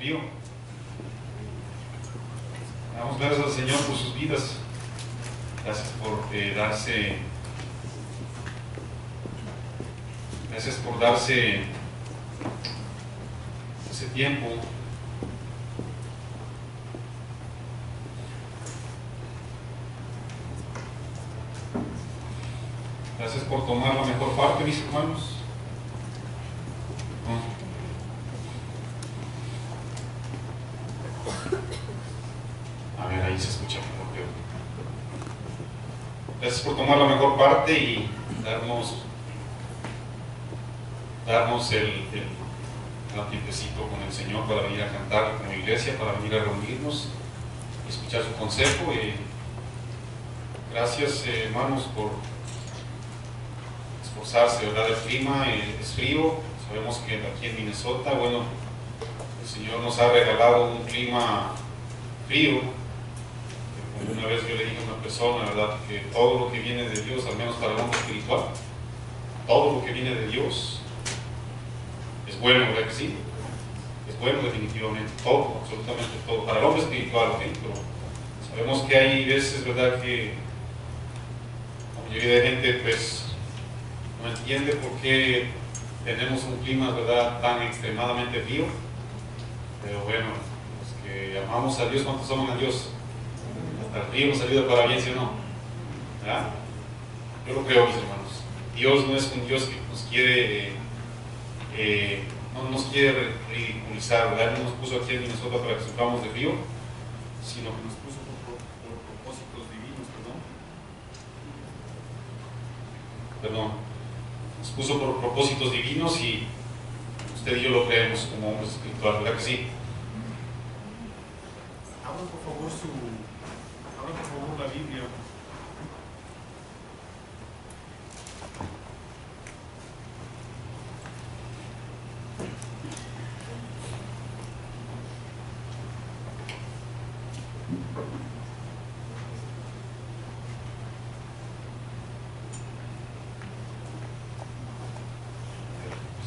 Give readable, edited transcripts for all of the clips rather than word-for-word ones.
frío. Damos gracias al Señor por sus vidas. Gracias por darse ese tiempo. Gracias por tomar la mejor parte, mis hermanos. A ver, ahí se escucha mejor, creo. Gracias por tomar la mejor parte y darnos el tiempecito con el Señor para venir a cantar como iglesia, para venir a reunirnos y escuchar su consejo. Gracias, hermanos, por esforzarse, ¿verdad? El clima es frío. Sabemos que aquí en Minnesota, bueno, el Señor nos ha regalado un clima frío. Como una vez yo le dije a una persona, ¿verdad?, que todo lo que viene de Dios, al menos para el hombre espiritual, todo lo que viene de Dios es bueno, ¿verdad que sí? Es bueno definitivamente, todo, absolutamente todo, para el hombre espiritual, ¿sí? Pero sabemos que hay veces, ¿verdad?, que la mayoría de gente pues no entiende por qué tenemos un clima, ¿verdad?, tan extremadamente frío. Pero bueno, los que amamos a Dios, ¿cuántos aman a Dios? Hasta el frío nos ayuda para bien, ¿sí o no? ¿Verdad? Yo lo creo, mis hermanos. Dios no es un Dios que nos quiere no nos quiere ridiculizar, ¿verdad? No nos puso aquí en Minnesota para que suframos de frío, sino que nos puso por propósitos divinos, perdón, nos puso por propósitos divinos y usted y yo lo creemos como hombres espirituales, ¿verdad que sí? Abran por favor la Biblia.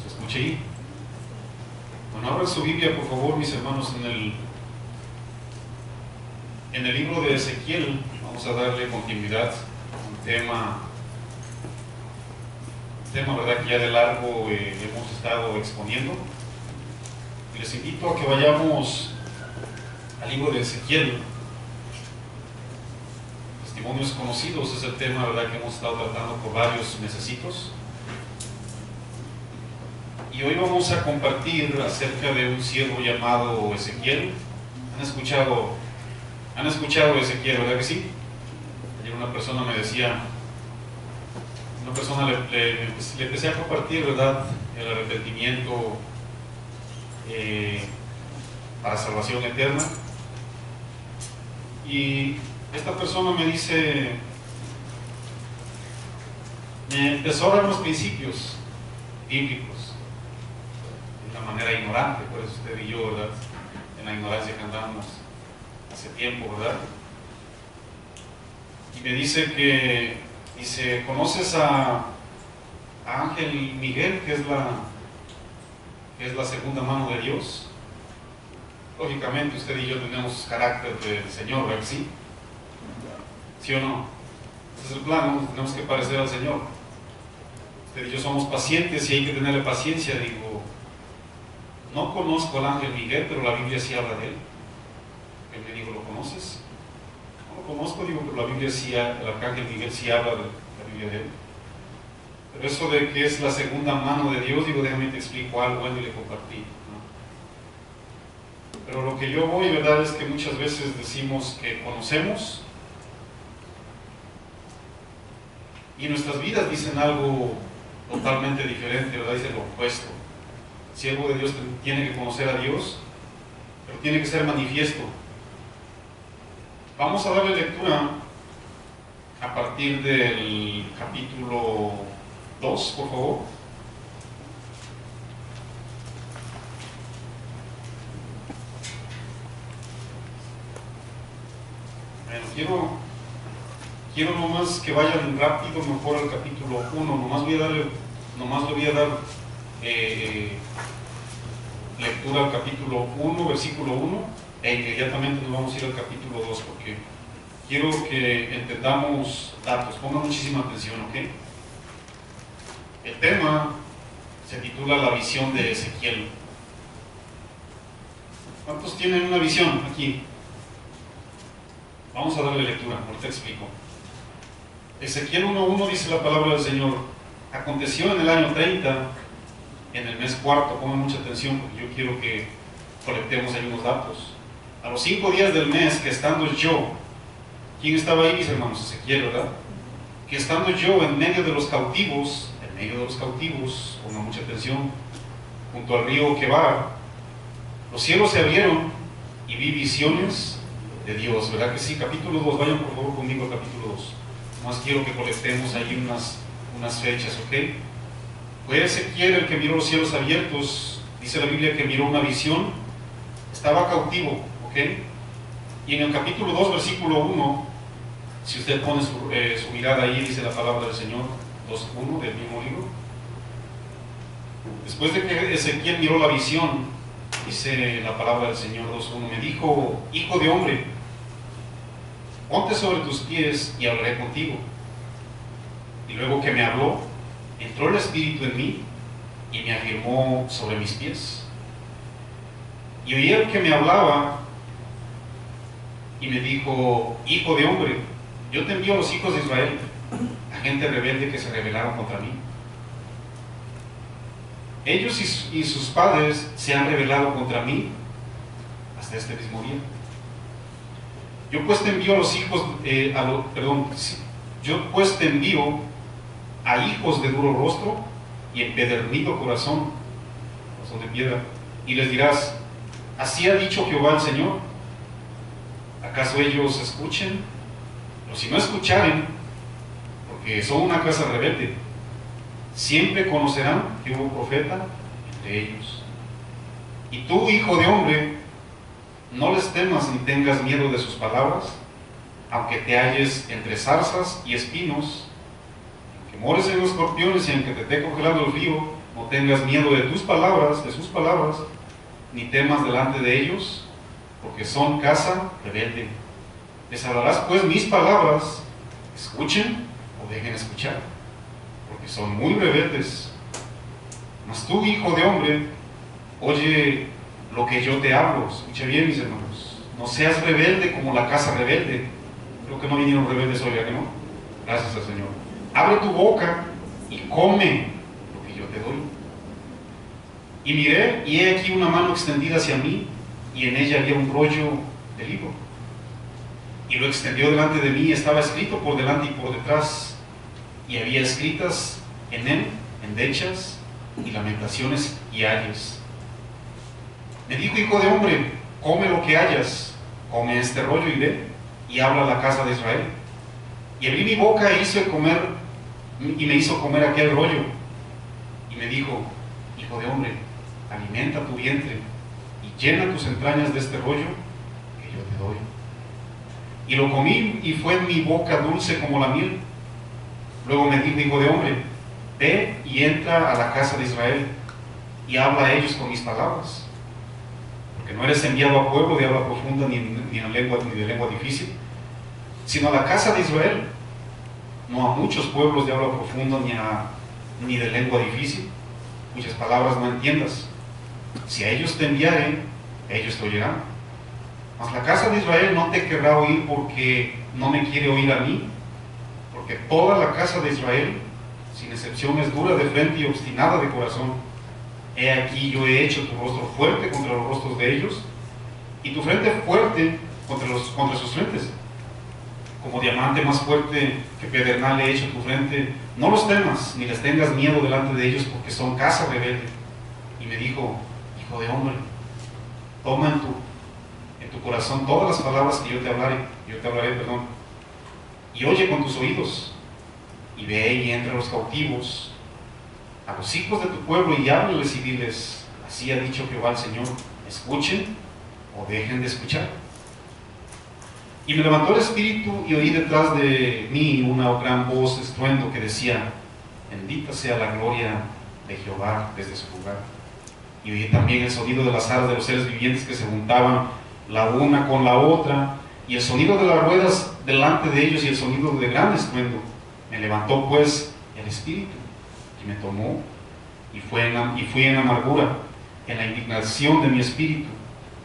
¿Se escucha ahí? Bueno, abran su Biblia, por favor, mis hermanos, en el libro de Ezequiel. Vamos a darle continuidad a un tema, ¿verdad?, que ya de largo hemos estado exponiendo. Y les invito a que vayamos al libro de Ezequiel. Testimonios conocidos es el tema, ¿verdad?, que hemos estado tratando por varios mesecitos. Y hoy vamos a compartir acerca de un siervo llamado Ezequiel. ¿Han escuchado Ezequiel, verdad que sí? Ayer una persona me decía, le empecé a compartir, ¿verdad?, el arrepentimiento para salvación eterna. Y esta persona me dice, me empezó a dar los principios bíblicos de una manera ignorante, por eso usted y yo, ¿verdad?, en la ignorancia que andamos hace tiempo, ¿verdad? Y me dice ¿conoces a Ángel Miguel, que es la segunda mano de Dios? Lógicamente usted y yo tenemos carácter del Señor, ¿verdad que sí? ¿Sí o no? Ese es el plan, ¿no? Tenemos que parecer al Señor. Usted y yo somos pacientes y hay que tenerle paciencia. Digo, no conozco al Ángel Miguel, pero la Biblia sí habla de él. Él me dijo, ¿lo conoces? No lo conozco, digo, pero la Biblia sí, el Arcángel Miguel sí habla de la Biblia de él. Pero eso de que es la segunda mano de Dios, digo, déjame te explico algo, bueno, y le compartí, ¿no? Pero lo que yo voy, ¿verdad?, es que muchas veces decimos que conocemos y nuestras vidas dicen algo totalmente diferente, ¿verdad? Dicen lo opuesto. El siervo de Dios tiene que conocer a Dios, pero tiene que ser manifiesto. Vamos a darle lectura a partir del capítulo 2, por favor. Bueno, quiero nomás que vayan rápido mejor al capítulo 1. Nomás le voy a dar lectura al capítulo 1, versículo 1, e inmediatamente nos vamos a ir al capítulo 2, porque quiero que entendamos datos. Pongan muchísima atención, ¿ok? El tema se titula La visión de Ezequiel. ¿Cuántos tienen una visión aquí? Vamos a darle lectura, ahorita explico. Ezequiel 1:1 dice la palabra del Señor: aconteció en el año 30, en el mes cuarto, pongan mucha atención porque yo quiero que colectemos ahí unos datos. A los 5 días del mes, que estando yo, ¿quién estaba ahí, mis hermanos? Ezequiel, ¿verdad? Que estando yo en medio de los cautivos, pongan mucha atención, junto al río Quebar, los cielos se abrieron y vi visiones de Dios, ¿verdad que sí? Capítulo 2, vayan por favor conmigo al capítulo 2. Más quiero que colectemos ahí unas fechas, ¿ok? Fue Ezequiel el que miró los cielos abiertos. Dice la Biblia que miró una visión, estaba cautivo, ¿ok? Y en el capítulo 2, versículo 1, si usted pone su mirada ahí, dice la palabra del Señor, 2:1 del mismo libro. Después de que Ezequiel miró la visión, dice la palabra del Señor 2:1, me dijo: hijo de hombre, ponte sobre tus pies y hablaré contigo. Y luego que me habló, entró el Espíritu en mí y me afirmó sobre mis pies. Y oí el que me hablaba y me dijo: hijo de hombre, yo te envío a los hijos de Israel, a gente rebelde que se rebelaron contra mí. Ellos y sus padres se han rebelado contra mí hasta este mismo día. Yo pues te envío a los hijos, yo pues te envío a hijos de duro rostro y empedernido corazón de piedra, y les dirás: así ha dicho Jehová el Señor. ¿Acaso ellos escuchen? Pero si no escucharen, porque son una casa rebelde, siempre conocerán que hubo profeta entre ellos. Y tú, hijo de hombre, no les temas ni tengas miedo de sus palabras, aunque te halles entre zarzas y espinos, aunque mores en los escorpiones y aunque te esté congelando el frío, no tengas miedo de sus palabras, ni temas delante de ellos, porque son casa rebelde. Les hablarás pues mis palabras, escuchen o dejen escuchar, porque son muy rebeldes. Mas tú, hijo de hombre, oye lo que yo te hablo. Escucha bien, mis hermanos, no seas rebelde como la casa rebelde. Creo que no vinieron rebeldes hoy, ¿ya que no? Gracias al Señor. Abre tu boca y come lo que yo te doy. Y miré, y he aquí una mano extendida hacia mí, y en ella había un rollo de libro. Y lo extendió delante de mí, estaba escrito por delante y por detrás, y había escritas en él endechas y lamentaciones y ayes. Me dijo: hijo de hombre, come lo que hayas, come este rollo y ve, y habla a la casa de Israel. Y abrí mi boca e me hizo comer aquel rollo. Y me dijo: hijo de hombre, alimenta tu vientre y llena tus entrañas de este rollo que yo te doy. Y lo comí y fue en mi boca dulce como la miel. Luego me dijo: hijo de hombre, ve y entra a la casa de Israel y habla a ellos con mis palabras, porque no eres enviado a pueblo de habla profunda ni de lengua difícil, sino a la casa de Israel, no a muchos pueblos de habla profunda ni de lengua difícil, cuyas palabras no entiendas. Si a ellos te enviaren, ellos te oirán. Mas la casa de Israel no te querrá oír, porque no me quiere oír a mí, porque toda la casa de Israel, sin excepción, es dura de frente y obstinada de corazón. He aquí, yo he hecho tu rostro fuerte contra los rostros de ellos, y tu frente fuerte contra sus frentes. Como diamante más fuerte que pedernal he hecho tu frente. No los temas, ni les tengas miedo delante de ellos, porque son casa rebelde. Y me dijo: hijo de hombre, toma en tu corazón todas las palabras que yo te hablaré, y oye con tus oídos, y ve y entra a los cautivos, a los hijos de tu pueblo, y háblales y diles: así ha dicho Jehová el Señor, escuchen o dejen de escuchar. Y me levantó el espíritu y oí detrás de mí una gran voz, estruendo, que decía: bendita sea la gloria de Jehová desde su lugar, y oí también el sonido de las alas de los seres vivientes que se juntaban la una con la otra, y el sonido de las ruedas delante de ellos, y el sonido de gran estruendo. Me levantó pues el Espíritu, y me tomó, y fui en amargura, en la indignación de mi espíritu,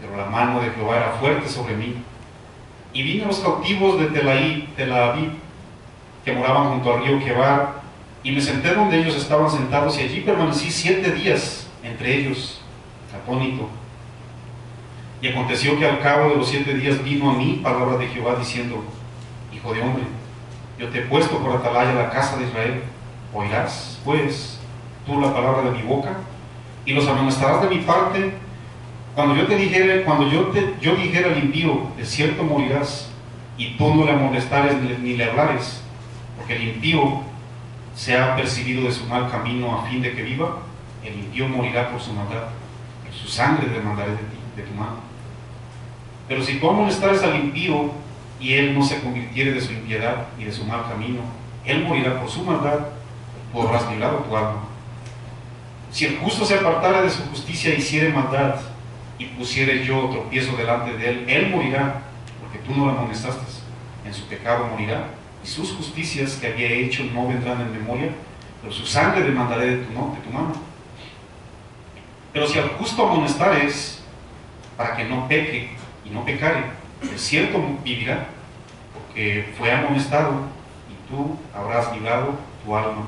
pero la mano de Jehová era fuerte sobre mí. Y vine a los cautivos de Tel Aviv, que moraban junto al río Quebar, y me senté donde ellos estaban sentados, y allí permanecí 7 días entre ellos, atónito. Y aconteció que al cabo de los 7 días vino a mí palabra de Jehová diciendo: Hijo de hombre, yo te he puesto por atalaya a la casa de Israel. Oirás, pues, tú la palabra de mi boca, y los amonestarás de mi parte, cuando yo dijera al impío, de cierto morirás, y tú no le amonestares ni le hablares, porque el impío se ha percibido de su mal camino a fin de que viva. El impío morirá por su maldad, por su sangre demandaré de ti, de tu mano. Pero si tú amonestares al impío, y él no se convirtiere de su impiedad y de su mal camino, él morirá por su maldad, tú habrás librado tu alma. Si el justo se apartare de su justicia e hiciere maldad, y pusiere yo tropiezo delante de él, él morirá, porque tú no lo amonestaste. En su pecado morirá, y sus justicias que había hecho no vendrán en memoria, pero su sangre demandaré de tu mano. Pero si al justo amonestares, para que no peque y no pecare, de cierto vivirá, porque fue amonestado, y tú habrás librado tu alma.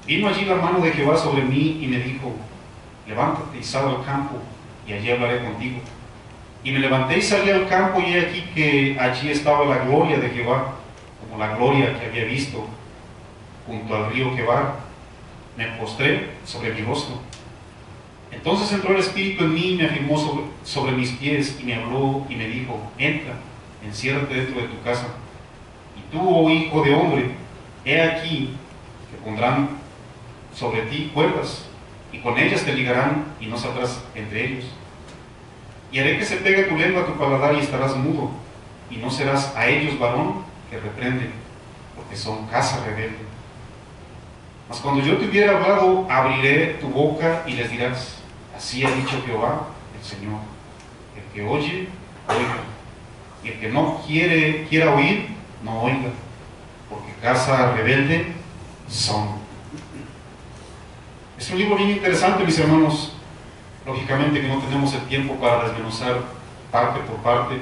Vino allí la mano de Jehová sobre mí y me dijo: levántate y sal al campo, y allí hablaré contigo. Y me levanté y salí al campo, y he aquí que allí estaba la gloria de Jehová, como la gloria que había visto junto al río Quebar. Me postré sobre mi rostro. Entonces entró el Espíritu en mí y me afirmó sobre mis pies, y me habló y me dijo: entra, enciérrate dentro de tu casa. Y tú, oh hijo de hombre, he aquí que pondrán sobre ti cuerdas, y con ellas te ligarán, y no saldrás entre ellos. Y haré que se pegue tu lengua a tu paladar, y estarás mudo, y no serás a ellos varón que reprende, porque son casa rebelde. Mas cuando yo te hubiera hablado, abriré tu boca y les dirás: así ha dicho Jehová el Señor. El que oye, oiga, y el que no quiera oír, no oiga, porque casa rebelde son. Es un libro bien interesante, mis hermanos. Lógicamente que no tenemos el tiempo para desmenuzar parte por parte,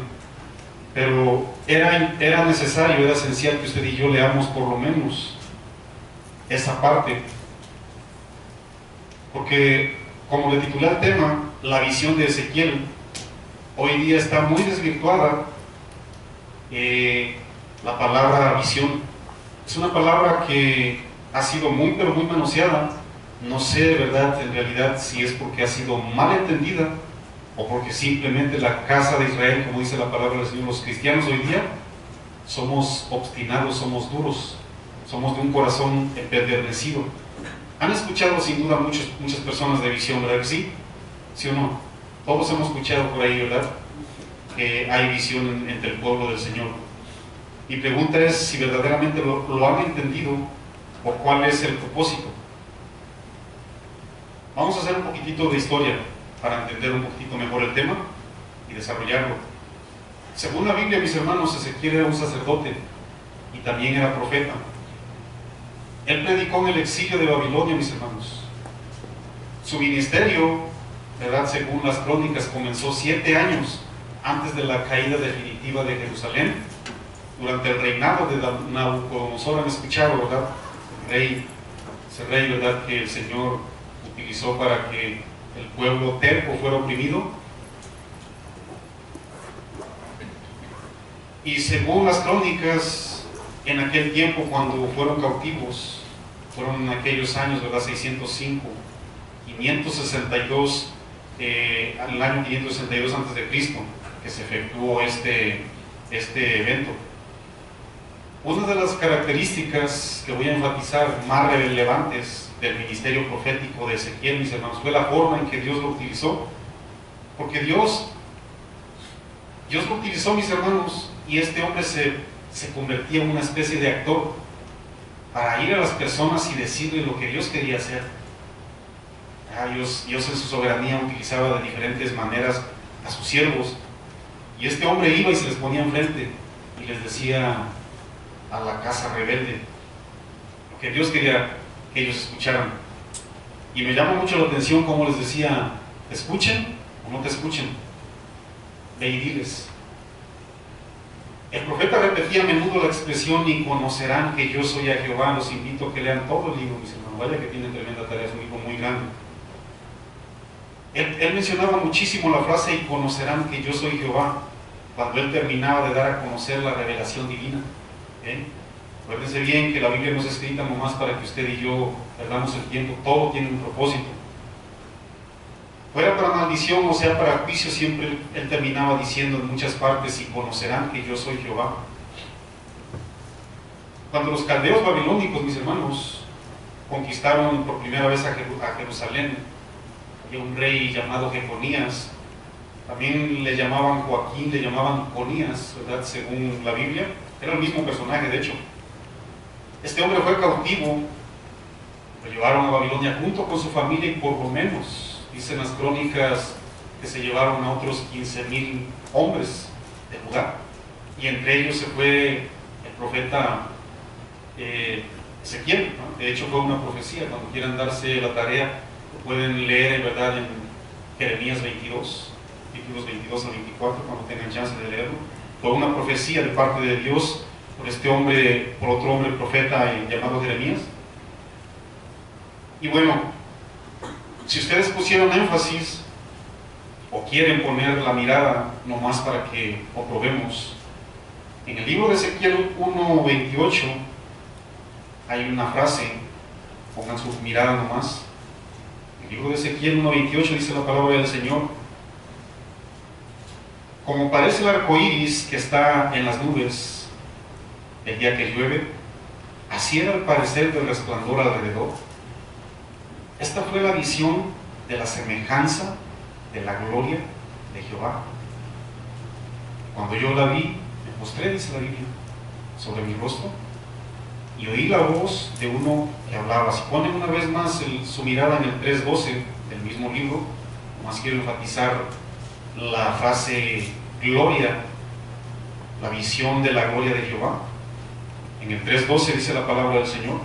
pero era necesario, era esencial que usted y yo leamos por lo menos esa parte, porque como le titulé al tema, la visión de Ezequiel, hoy día está muy desvirtuada. La palabra visión es una palabra que ha sido muy pero muy manoseada. No sé de verdad, en realidad, si es porque ha sido mal entendida o porque simplemente la casa de Israel, como dice la palabra del Señor, los cristianos hoy día somos obstinados, somos duros, somos de un corazón empedernecido. Han escuchado sin duda muchas personas de visión, ¿verdad que sí? ¿Sí o no? Todos hemos escuchado por ahí, ¿verdad?, que hay visión entre el pueblo del Señor. Mi pregunta es si verdaderamente lo han entendido o cuál es el propósito. Vamos a hacer un poquitito de historia para entender un poquito mejor el tema y desarrollarlo. Según la Biblia, mis hermanos, Ezequiel era un sacerdote y también era profeta. Él predicó en el exilio de Babilonia, mis hermanos. Su ministerio, ¿verdad?, según las crónicas, comenzó 7 años antes de la caída definitiva de Jerusalén, durante el reinado de Nabucodonosor. Han escuchado, ¿verdad?, ese rey, ¿verdad?, que el Señor utilizó para que el pueblo terco fuera oprimido. Y según las crónicas, en aquel tiempo, cuando fueron cautivos, fueron en aquellos años, ¿verdad?, 605, 562, al año 562 antes de Cristo, que se efectuó este evento. Una de las características que voy a enfatizar más relevantes del ministerio profético de Ezequiel, mis hermanos, fue la forma en que Dios lo utilizó, porque Dios lo utilizó, mis hermanos, y este hombre se convertía en una especie de actor para ir a las personas y decirle lo que Dios quería hacer. Dios en su soberanía utilizaba de diferentes maneras a sus siervos, y este hombre iba y se les ponía enfrente y les decía a la casa rebelde lo que Dios quería que ellos escucharan. Y me llama mucho la atención cómo les decía: ¿te escuchen o no te escuchen? Ve y diles. El profeta repetía a menudo la expresión: y conocerán que yo soy a Jehová. Los invito a que lean todo el libro, mis hermanos. Vaya que tienen tremenda tarea, es un libro muy grande. Él mencionaba muchísimo la frase: y conocerán que yo soy Jehová, cuando él terminaba de dar a conocer la revelación divina. Acuérdense bien que la Biblia no es escrita nomás para que usted y yo perdamos el tiempo, todo tiene un propósito. Fuera para maldición o sea para juicio, siempre él terminaba diciendo en muchas partes: y conocerán que yo soy Jehová. Cuando los caldeos babilónicos, mis hermanos, conquistaron por primera vez a Jerusalén, había un rey llamado Jeconías. También le llamaban Joaquín, le llamaban Conías, ¿verdad? Según la Biblia, era el mismo personaje, de hecho. Este hombre fue cautivo, lo llevaron a Babilonia junto con su familia, y por lo menos, dicen las crónicas, que se llevaron a otros 15,000 hombres de Judá, y entre ellos se fue el profeta Ezequiel, ¿no? De hecho fue una profecía. Cuando quieran darse la tarea, lo pueden leer en verdad en Jeremías 22, capítulos 22 al 24, cuando tengan chance de leerlo. Fue una profecía de parte de Dios por este hombre, por otro hombre profeta llamado Jeremías. Y bueno, si ustedes pusieron énfasis o quieren poner la mirada nomás para que comprobemos, en el libro de Ezequiel 1:28 hay una frase, pongan su mirada nomás. En el libro de Ezequiel 1:28 dice la palabra del Señor: como parece el arco iris que está en las nubes el día que llueve, así era el parecer del resplandor alrededor. Esta fue la visión de la semejanza de la gloria de Jehová. Cuando yo la vi, me postré, dice la Biblia, sobre mi rostro, y oí la voz de uno que hablaba. Si ponen una vez más su mirada en el 3:12 del mismo libro, más quiero enfatizar la frase gloria, la visión de la gloria de Jehová. En el 3:12 dice la palabra del Señor: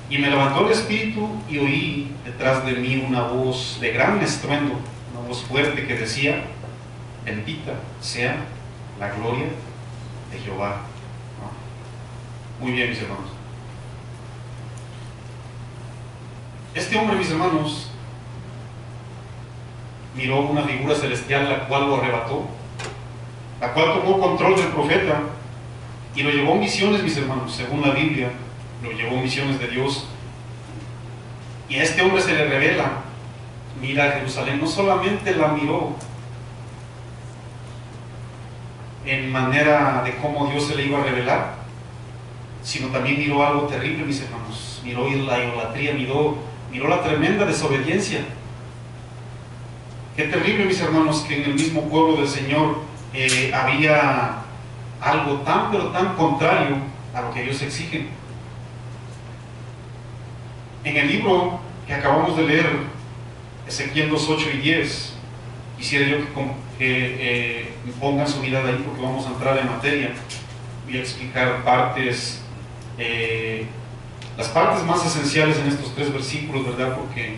y me levantó el espíritu y oí detrás de mí una voz de gran estruendo, una voz fuerte que decía: bendita sea la gloria de Jehová. ¿No? Muy bien, mis hermanos. Este hombre, mis hermanos, miró una figura celestial, la cual lo arrebató, la cual tomó control del profeta y lo llevó en visiones, mis hermanos. Según la Biblia, lo llevó en visiones de Dios. Y a este hombre se le revela: mira a Jerusalén. No solamente la miró en manera de cómo Dios se le iba a revelar, sino también miró algo terrible, mis hermanos. Miró la idolatría, miró la tremenda desobediencia. Qué terrible, mis hermanos, que en el mismo pueblo del Señor había algo tan, pero tan contrario a lo que Dios exige. En el libro que acabamos de leer, Ezequiel 2:8 y 10, quisiera yo que pongan su mirada ahí, porque vamos a entrar en materia. Voy a explicar las partes más esenciales en estos 3 versículos, ¿verdad? Porque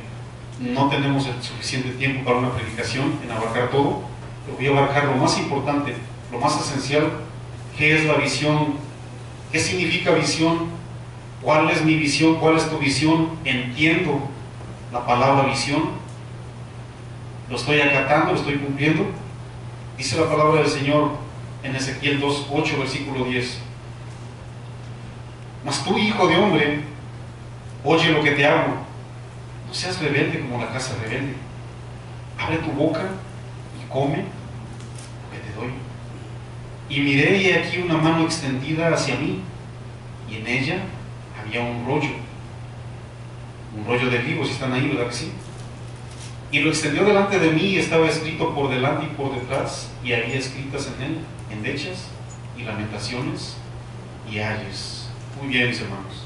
no tenemos el suficiente tiempo para una predicación en abarcar todo, pero voy a abarcar lo más importante, lo más esencial. ¿Qué es la visión? ¿Qué significa visión? ¿Cuál es mi visión? ¿Cuál es tu visión? Entiendo la palabra visión, lo estoy acatando, lo estoy cumpliendo. Dice la palabra del Señor en Ezequiel 2:8, versículo 10: mas tú, hijo de hombre, oye lo que te hago, no seas rebelde como la casa rebelde. Abre tu boca y come lo que te doy. Y miré, y aquí una mano extendida hacia mí, y en ella había un rollo de libros. Si están ahí, ¿verdad que sí? Y lo extendió delante de mí, y estaba escrito por delante y por detrás, y había escritas en él endechas y lamentaciones y ayes. Muy bien, mis hermanos.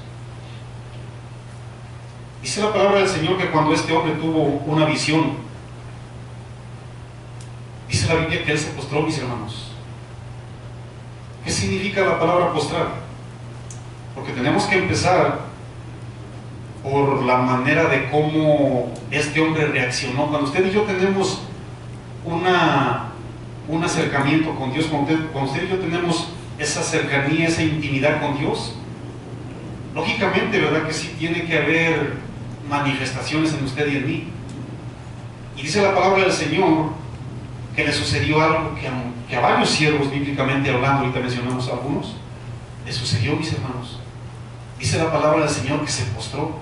Dice la palabra del Señor que cuando este hombre tuvo una visión, dice la Biblia que él se postró, mis hermanos. ¿Qué significa la palabra postrar? Porque tenemos que empezar por la manera de cómo este hombre reaccionó. Cuando usted y yo tenemos un acercamiento con Dios, cuando usted y yo tenemos esa cercanía, esa intimidad con Dios, lógicamente, ¿verdad? Que sí tiene que haber manifestaciones en usted y en mí. Y dice la palabra del Señor que le sucedió algo que a varios siervos, bíblicamente hablando, ahorita mencionamos algunos, le sucedió, mis hermanos. Dice la palabra del Señor que se postró.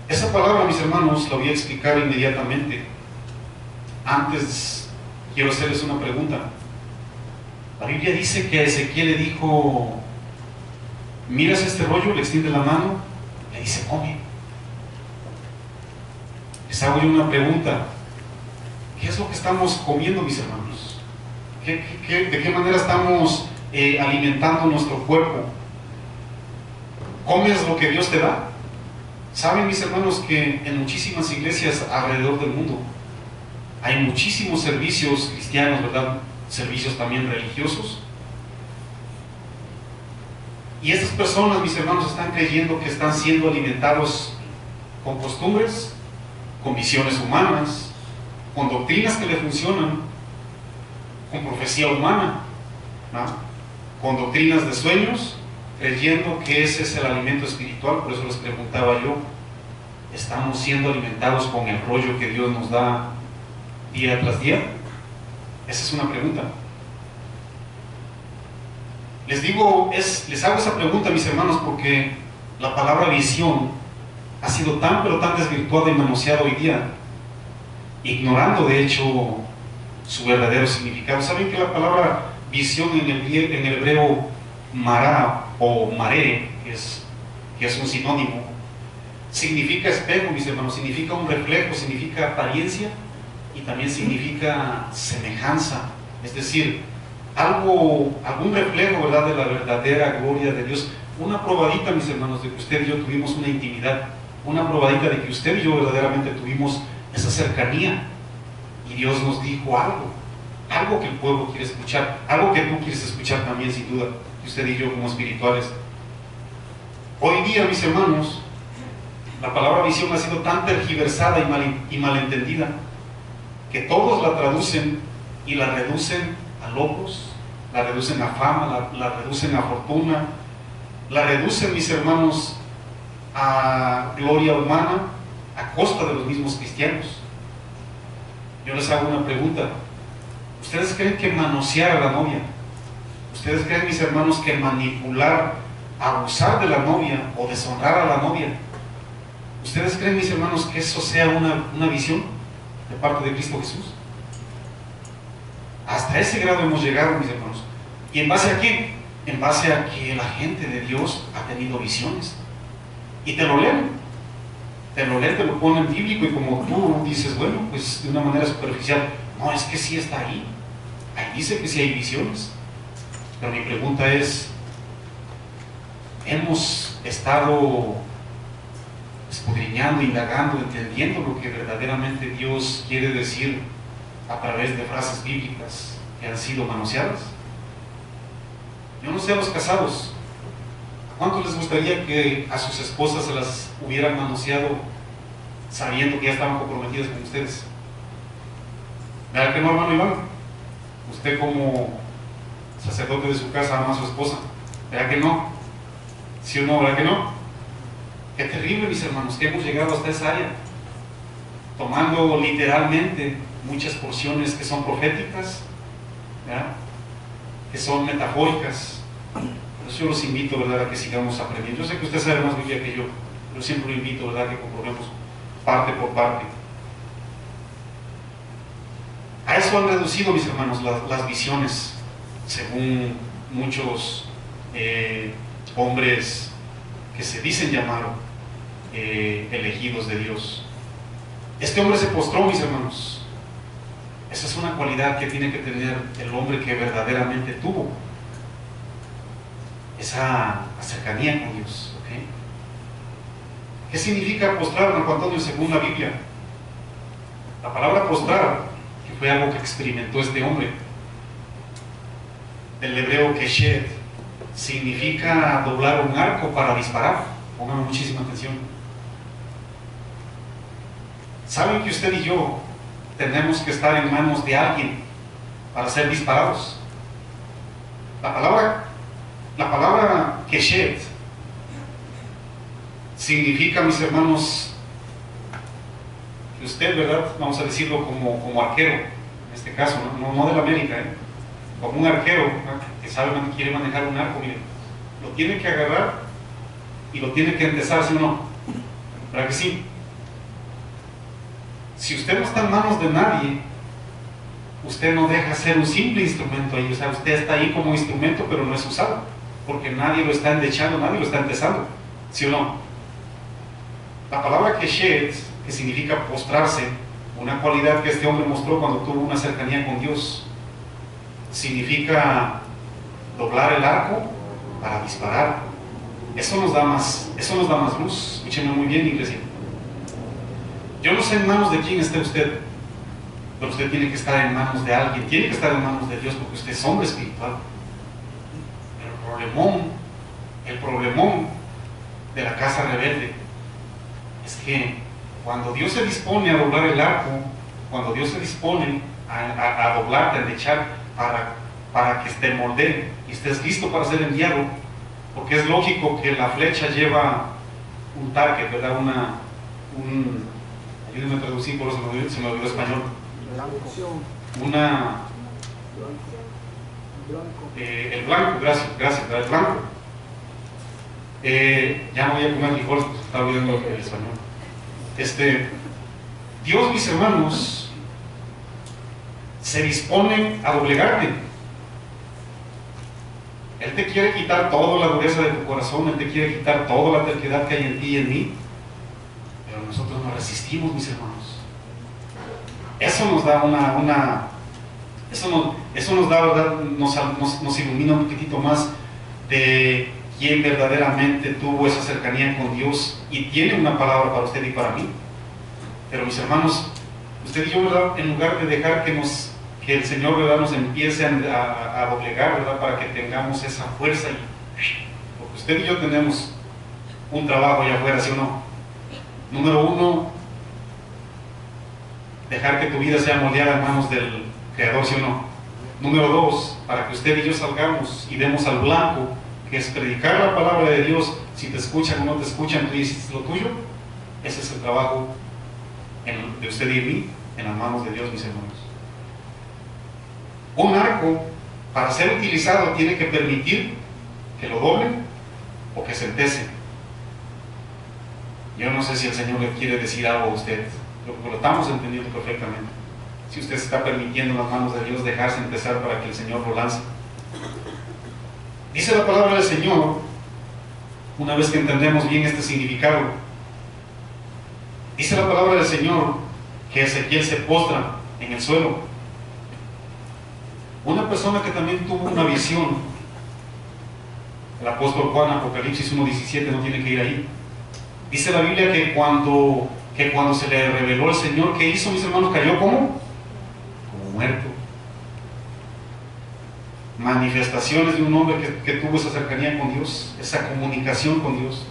Esa palabra, mis hermanos, la voy a explicar inmediatamente. Antes quiero hacerles una pregunta. La Biblia dice que a Ezequiel le dijo: miras este rollo, le extiende la mano, le dice: come. Les hago yo una pregunta: ¿qué es lo que estamos comiendo, mis hermanos? ¿De qué manera estamos alimentando nuestro cuerpo? ¿Comes lo que Dios te da? Saben, mis hermanos, que en muchísimas iglesias alrededor del mundo hay muchísimos servicios cristianos, ¿verdad? Servicios también religiosos. Y estas personas, mis hermanos, están creyendo que están siendo alimentados con costumbres, con visiones humanas, con doctrinas que le funcionan, con profecía humana, ¿no? Con doctrinas de sueños, creyendo que ese es el alimento espiritual. Por eso les preguntaba yo: ¿estamos siendo alimentados con el rollo que Dios nos da día tras día? Esa es una pregunta. Les hago esa pregunta, mis hermanos, porque la palabra visión ha sido tan pero tan desvirtuada y manoseada hoy día, ignorando de hecho su verdadero significado. ¿Saben que la palabra visión en el hebreo mará o maré, que es un sinónimo, significa espejo, mis hermanos, significa un reflejo, significa apariencia y también significa semejanza, es decir, algún reflejo, ¿verdad?, de la verdadera gloria de Dios. Una probadita, mis hermanos, de que usted y yo tuvimos una intimidad, una probadita de que usted y yo verdaderamente tuvimos esa cercanía y Dios nos dijo algo que el pueblo quiere escuchar, algo que tú quieres escuchar también, sin duda, usted y yo como espirituales. Hoy día, mis hermanos, la palabra visión ha sido tan tergiversada y malentendida que todos la traducen y la reducen a logros, la reducen a fama, la reducen a fortuna, la reducen, mis hermanos, a gloria humana a costa de los mismos cristianos. Yo les hago una pregunta: ¿ustedes creen que manosear a la novia, ustedes creen, mis hermanos, que manipular, abusar de la novia o deshonrar a la novia, ustedes creen, mis hermanos, que eso sea una visión de parte de Cristo Jesús? Hasta ese grado hemos llegado, mis hermanos. ¿Y en base a qué? En base a que la gente de Dios ha tenido visiones y te lo leen, te lo ponen bíblico, y como tú dices, bueno, pues de una manera superficial, no, es que sí está ahí dice que sí hay visiones. Pero mi pregunta es: ¿hemos estado escudriñando, indagando, entendiendo lo que verdaderamente Dios quiere decir a través de frases bíblicas que han sido manoseadas? Yo no sé, a los casados, ¿cuántos les gustaría que a sus esposas se las hubieran manoseado sabiendo que ya estaban comprometidas con ustedes? ¿Verdad que no, hermano Iván? Usted como sacerdote de su casa ama a su esposa, ¿verdad que no? ¿Sí o no? ¿Verdad que no? Qué terrible, mis hermanos, que hemos llegado hasta esa área, tomando literalmente muchas porciones que son proféticas, ¿verdad?, que son metafóricas. Por eso yo los invito, ¿verdad?, a que sigamos aprendiendo. Yo sé que usted sabe más Biblia que yo, pero siempre lo invito, ¿verdad?, que comprobemos parte por parte. A eso han reducido, mis hermanos, las visiones, según muchos hombres que se dicen llamar elegidos de Dios. Este hombre se postró, mis hermanos. Esa es una cualidad que tiene que tener el hombre que verdaderamente tuvo esa cercanía con Dios, ¿okay? ¿Qué significa postrar, Marco Antonio, según la Biblia? La palabra postrar, que fue algo que experimentó este hombre, del hebreo keshet, significa doblar un arco para disparar. Pónganme muchísima atención. ¿Saben que usted y yo tenemos que estar en manos de alguien para ser disparados? La palabra keshet significa, mis hermanos, que usted, ¿verdad? Vamos a decirlo como arquero, en este caso, no del América, como un arquero, ¿no?, que sabe, quiere manejar un arco, miren, lo tiene que agarrar y lo tiene que entesar, ¿sí o no? ¿Verdad que sí? Si usted no está en manos de nadie, usted no deja ser un simple instrumento ahí. O sea, usted está ahí como instrumento, pero no es usado, porque nadie lo está endechando, nadie lo está entesando, ¿sí o no? La palabra keshet, que significa postrarse, una cualidad que este hombre mostró cuando tuvo una cercanía con Dios, significa doblar el arco para disparar. Eso nos da más luz. Escúchenme muy bien, iglesia. Yo no sé en manos de quién esté usted, pero usted tiene que estar en manos de alguien, tiene que estar en manos de Dios, porque usted es hombre espiritual. El problemón de la casa rebelde es que cuando Dios se dispone a doblar el arco, cuando Dios se dispone a doblarte, a endechar, para que te moldee y estés listo para ser enviado, porque es lógico que la flecha lleva un target, ¿verdad? Ayúdenme a traducir, por eso se me olvidó español. El blanco, gracias, ¿verdad? El blanco. Ya no voy a comer frijoles, pues estaba olvidando el español. Dios, mis hermanos, se dispone a doblegarte. Él te quiere quitar toda la dureza de tu corazón, Él te quiere quitar toda la terquedad que hay en ti y en mí, pero nosotros nos resistimos, mis hermanos. Eso nos da eso nos da, ¿verdad? Nos ilumina un poquitito más de quién verdaderamente tuvo esa cercanía con Dios y tiene una palabra para usted y para mí. Pero, mis hermanos, usted y yo, ¿verdad?, en lugar de dejar que el Señor, ¿verdad?, nos empiece a doblegar, ¿verdad?, para que tengamos esa fuerza, porque usted y yo tenemos un trabajo allá afuera, ¿sí o no? Número uno, dejar que tu vida sea moldeada en manos del Creador, ¿sí o no? Número dos, para que usted y yo salgamos y demos al blanco, que es predicar la palabra de Dios. Si te escuchan o no te escuchan, tú hiciste lo tuyo. Ese es el trabajo de usted y mí, en las manos de Dios, mis hermanos. Un arco, para ser utilizado, tiene que permitir que lo doblen o que se entese. Yo no sé si el Señor le quiere decir algo a usted, lo estamos entendiendo perfectamente. Si usted se está permitiendo en las manos de Dios dejarse empezar para que el Señor lo lance. Dice la palabra del Señor, una vez que entendemos bien este significado, dice la palabra del Señor que Ezequiel se postra en el suelo. Una persona que también tuvo una visión, el apóstol Juan, Apocalipsis 1:17, no tiene que ir ahí. Dice la Biblia que cuando se le reveló el Señor, ¿qué hizo, mis hermanos? Cayó como muerto. Manifestaciones de un hombre que tuvo esa cercanía con Dios, esa comunicación con Dios.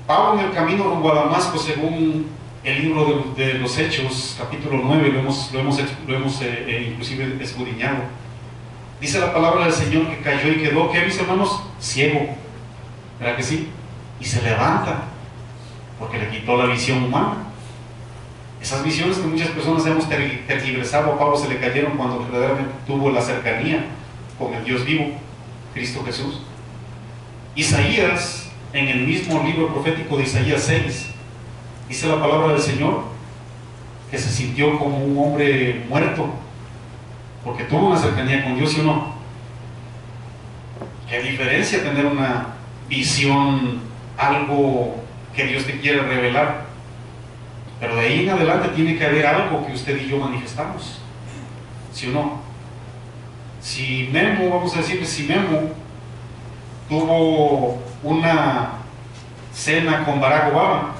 Pablo, en el camino rumbo a Damasco, según el libro de los Hechos, capítulo 9, lo hemos inclusive escudriñado. Dice la palabra del Señor que cayó y quedó, ¿qué, mis hermanos? Ciego. ¿Verdad que sí? Y se levanta, porque le quitó la visión humana. Esas visiones que muchas personas hemos tergiversado, a Pablo se le cayeron cuando verdaderamente tuvo la cercanía con el Dios vivo, Cristo Jesús. Isaías, en el mismo libro profético de Isaías 6, dice la palabra del Señor que se sintió como un hombre muerto, porque tuvo una cercanía con Dios, ¿sí o no? Qué diferencia tener una visión, algo que Dios te quiere revelar. Pero de ahí en adelante tiene que haber algo que usted y yo manifestamos, ¿sí o no? Si Memo, vamos a decirle, si Memo tuvo una cena con Barack Obama.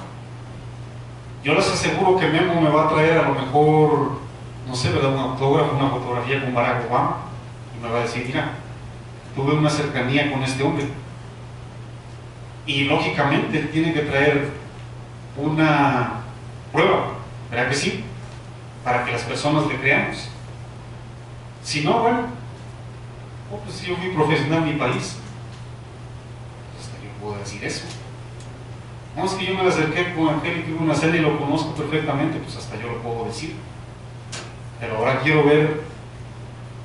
Yo les aseguro que Memo me va a traer a lo mejor, no sé, ¿verdad?, un autógrafo, una fotografía con Barack Obama, y me va a decir, mira, tuve una cercanía con este hombre. Y lógicamente él tiene que traer una prueba, ¿verdad que sí?, para que las personas le creamos. Si no, bueno, pues si yo fui profesional en mi país, pues hasta yo puedo decir eso. No, es que yo me acerqué con aquel que tuvo una cena y lo conozco perfectamente, pues hasta yo lo puedo decir. Pero ahora quiero ver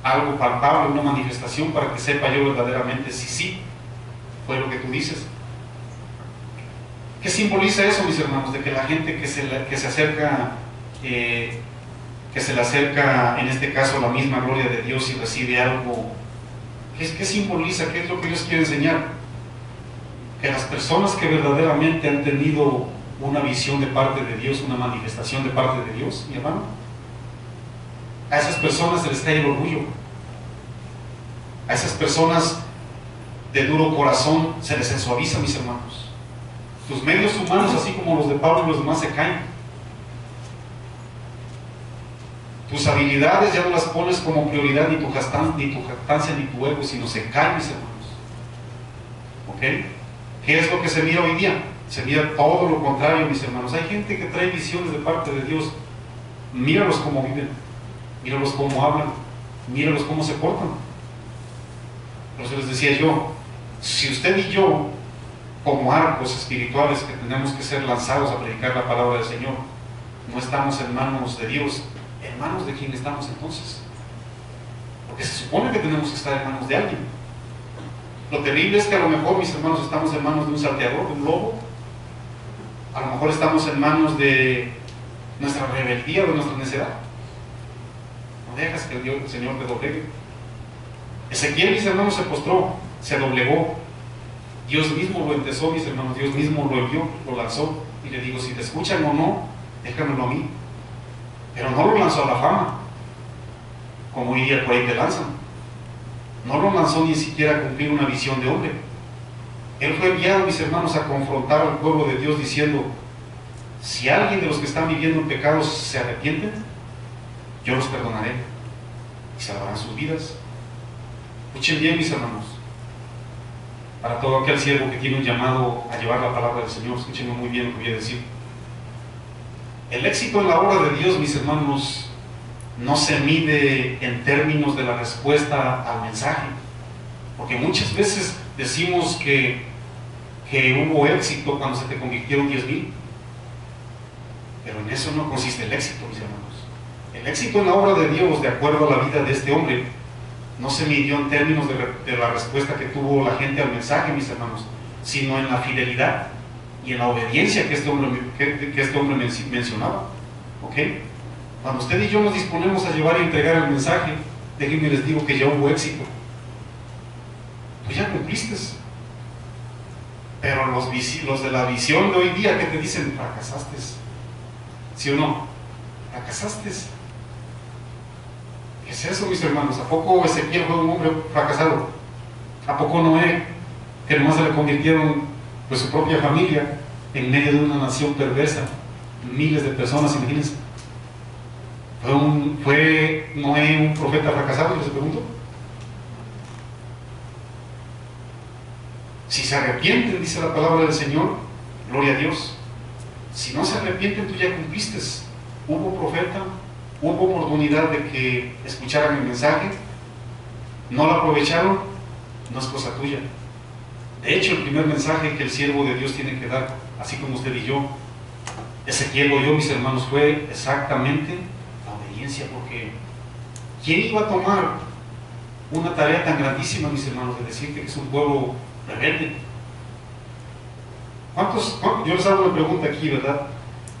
algo palpable, una manifestación, para que sepa yo verdaderamente si sí fue lo que tú dices. ¿Qué simboliza eso, mis hermanos? De que la gente que se acerca, que se le acerca, en este caso, la misma gloria de Dios, y recibe algo. ¿Qué simboliza? ¿Qué es lo que Dios quiere enseñar? Que las personas que verdaderamente han tenido una visión de parte de Dios, una manifestación de parte de Dios, mi hermano, a esas personas se les cae el orgullo. A esas personas de duro corazón se les ensuaviza, mis hermanos. Tus medios humanos, así como los de Pablo y los demás, se caen. Tus habilidades ya no las pones como prioridad, ni tu jactancia, ni tu ego, sino se caen, mis hermanos. ¿Ok? ¿Qué es lo que se mira hoy día? Se mira todo lo contrario, mis hermanos. Hay gente que trae visiones de parte de Dios. Míralos cómo viven, míralos cómo hablan, míralos cómo se portan. Por eso les decía yo, si usted y yo, como arcos espirituales que tenemos que ser lanzados a predicar la palabra del Señor, no estamos en manos de Dios, ¿en manos de quién estamos entonces? Porque se supone que tenemos que estar en manos de alguien. Lo terrible es que a lo mejor, mis hermanos, estamos en manos de un salteador, de un lobo. A lo mejor estamos en manos de nuestra rebeldía, de nuestra necedad. No dejas que el Señor te doblegue. Ezequiel, mis hermanos, se postró, se doblegó. Dios mismo lo empezó, mis hermanos, Dios mismo lo envió, lo lanzó. Y le digo, si te escuchan o no, déjamelo a mí. Pero no lo lanzó a la fama, como hoy día por ahí te lanzan. No lo lanzó ni siquiera a cumplir una visión de hombre. Él fue enviado, mis hermanos, a confrontar al pueblo de Dios diciendo, si alguien de los que están viviendo en pecados se arrepienten, yo los perdonaré y salvarán sus vidas. Escuchen bien, mis hermanos, para todo aquel siervo que tiene un llamado a llevar la palabra del Señor, escúchenme muy bien lo que voy a decir. El éxito en la obra de Dios, mis hermanos, no se mide en términos de la respuesta al mensaje, porque muchas veces decimos que hubo éxito cuando se te convirtieron 10,000, pero en eso no consiste el éxito, mis hermanos. El éxito en la obra de Dios, de acuerdo a la vida de este hombre, no se midió en términos de la respuesta que tuvo la gente al mensaje, mis hermanos, sino en la fidelidad y en la obediencia que este hombre mencionaba. ¿Ok? Cuando usted y yo nos disponemos a llevar y entregar el mensaje, déjenme les digo que ya hubo éxito. Pues ya cumpliste. Pero los de la visión de hoy día, que te dicen, fracasaste. ¿Sí o no? Fracasaste. ¿Qué es eso, mis hermanos? ¿A poco Ezequiel fue un hombre fracasado? ¿A poco Noé, que nomás se le convirtieron, pues, su propia familia, en medio de una nación perversa? Miles de personas, imagínense. ¿Fue Noé un profeta fracasado? Yo les pregunto. Si se arrepienten, dice la palabra del Señor, gloria a Dios. Si no se arrepienten, tú ya cumpliste. Hubo profeta, hubo oportunidad de que escucharan el mensaje, no lo aprovecharon, no es cosa tuya. De hecho, el primer mensaje que el siervo de Dios tiene que dar, así como usted y yo, Ezequiel o yo, mis hermanos, fue exactamente la obediencia, porque ¿quién iba a tomar una tarea tan grandísima, mis hermanos, de decirte que es un pueblo rebelde? Yo les hago una pregunta aquí, ¿verdad?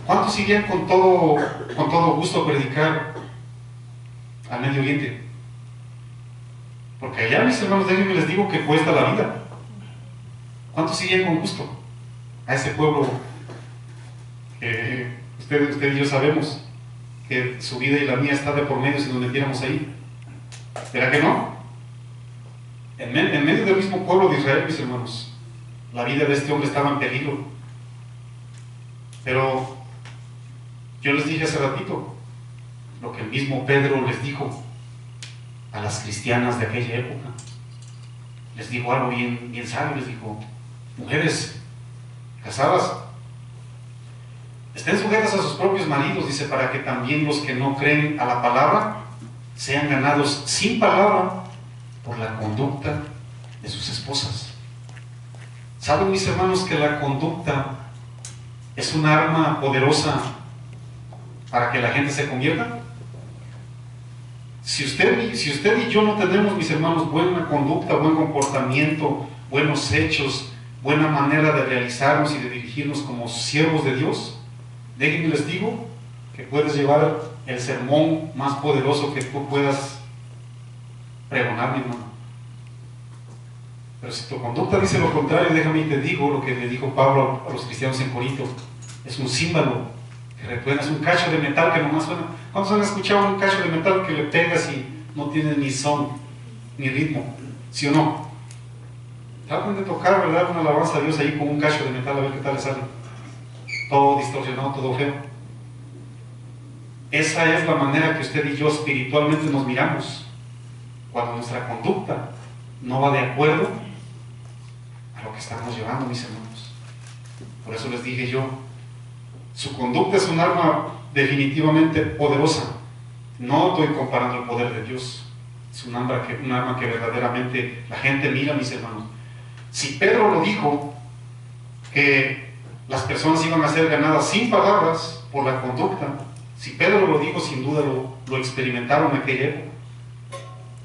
¿Cuántos irían con todo gusto a predicar al Medio Oriente? Porque allá, mis hermanos, déjenme les digo que cuesta la vida. ¿Cuántos irían con gusto a ese pueblo que usted y yo sabemos que su vida y la mía está de por medio si nos metiéramos ahí? ¿Verdad que no? En medio del mismo pueblo de Israel, mis hermanos, la vida de este hombre estaba en peligro. Pero yo les dije hace ratito lo que el mismo Pedro les dijo a las cristianas de aquella época. Les dijo algo bien sabio, les dijo: mujeres casadas, estén sujetas a sus propios maridos, dice, para que también los que no creen a la palabra sean ganados sin palabra por la conducta de sus esposas. ¿Saben, mis hermanos, que la conducta es un arma poderosa para que la gente se convierta? Si usted y yo no tenemos, mis hermanos, buena conducta, buen comportamiento, buenos hechos, buena manera de realizarnos y de dirigirnos como siervos de Dios, déjenme les digo que puedes llevar el sermón más poderoso que tú puedas pregonar, mi hermano. Pero si tu conducta dice lo contrario, déjame y te digo lo que le dijo Pablo a los cristianos en Corinto: es un címbalo que resuena, es un cacho de metal que nomás suena. ¿Cuántos han escuchado un cacho de metal que le pegas y no tiene ni son, ni ritmo? ¿Sí o no? Traten de tocar, ¿verdad?, una alabanza a Dios ahí con un cacho de metal, a ver qué tal le sale. Todo distorsionado, todo feo. Esa es la manera que usted y yo espiritualmente nos miramos, cuando nuestra conducta no va de acuerdo a lo que estamos llevando, mis hermanos. Por eso les dije yo, su conducta es un arma definitivamente poderosa. No estoy comparando el poder de Dios. Es un arma que verdaderamente la gente mira, mis hermanos. Si Pedro lo dijo, que las personas iban a ser ganadas sin palabras por la conducta, si Pedro lo dijo, sin duda lo experimentaron en aquella época.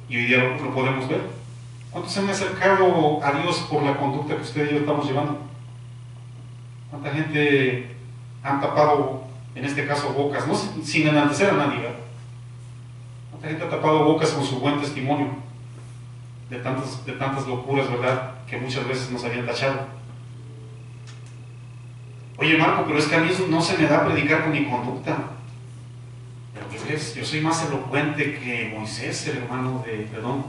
Y hoy día lo podemos ver. ¿Cuántos se han acercado a Dios por la conducta que usted y yo estamos llevando? ¿Cuánta gente han tapado, en este caso, bocas, no sin enaltecer a nadie, ¿verdad? ¿Cuánta gente ha tapado bocas con su buen testimonio de tantas locuras, verdad, que muchas veces nos habían tachado? Oye, Marco, pero es que a mí no se me da predicar con mi conducta. Pero ¿qué crees? Yo soy más elocuente que Moisés, yo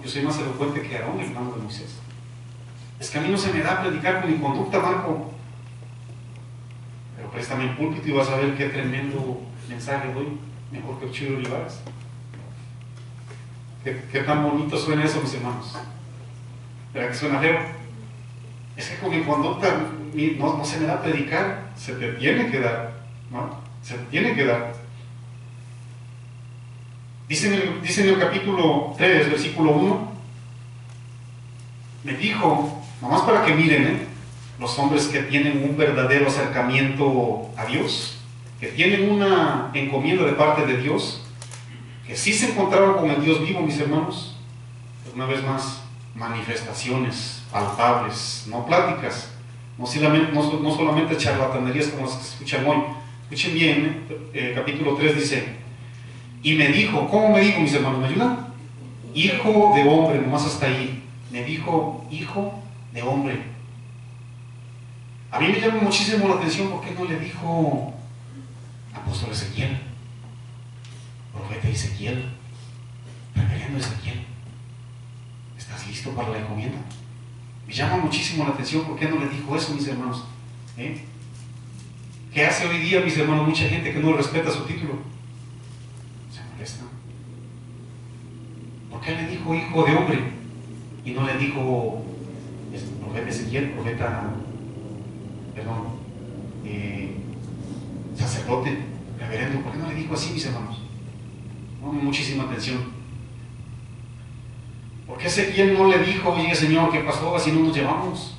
soy más elocuente que Aarón, el hermano de Moisés. Es que a mí no se me da predicar con mi conducta, Marco. Pero préstame el púlpito y vas a ver qué tremendo mensaje doy, mejor que Chuy Olivares. ¿Qué tan bonito suena eso, mis hermanos? ¿Verdad que suena feo? Es que con mi conducta no se me da predicar, se te tiene que dar, ¿no? Se te tiene que dar. Dice en el capítulo 3, versículo 1, me dijo, nomás para que miren, los hombres que tienen un verdadero acercamiento a Dios, que tienen una encomienda de parte de Dios, que sí se encontraron con el Dios vivo, mis hermanos. Una vez más, manifestaciones palpables, no pláticas, no solamente charlatanerías como las que se escuchan hoy. Escuchen bien, capítulo 3 dice: y me dijo, ¿cómo me dijo, mis hermanos? ¿Me ayudan? Hijo de hombre, nomás hasta ahí. Me dijo, hijo de hombre. A mí me llama muchísimo la atención, ¿por qué no le dijo apóstol Ezequiel, profeta Ezequiel, reverendo Ezequiel? ¿Estás listo para la encomienda? Me llama muchísimo la atención, ¿por qué no le dijo eso, mis hermanos? ¿Qué hace hoy día, mis hermanos, mucha gente que no respeta su título? Se molesta. ¿Por qué le dijo hijo de hombre y no le dijo profeta Ezequiel, sacerdote, reverendo? ¿Por qué no le dijo así, mis hermanos? Ponme muchísima atención. ¿Por qué Ezequiel no le dijo, oye, Señor, qué pasó, así no nos llevamos?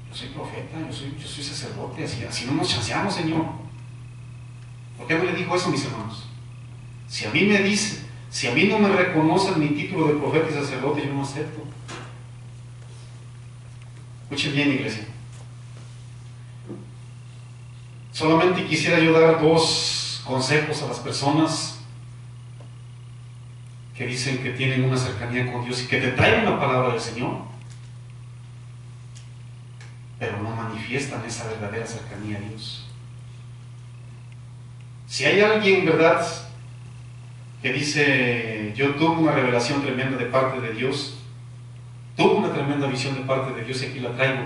Yo soy profeta, yo soy sacerdote, así no nos chanceamos, Señor. ¿Por qué no le dijo eso, mis hermanos? Si a mí no me reconocen mi título de profeta y sacerdote, yo no acepto. Escuchen bien, iglesia. Solamente quisiera yo dar 2 consejos a las personas que dicen que tienen una cercanía con Dios y que te traen la palabra del Señor, pero no manifiestan esa verdadera cercanía a Dios. Si hay alguien, ¿verdad?, que dice, yo tuve una revelación tremenda de parte de Dios, tuve una tremenda visión de parte de Dios y aquí la traigo,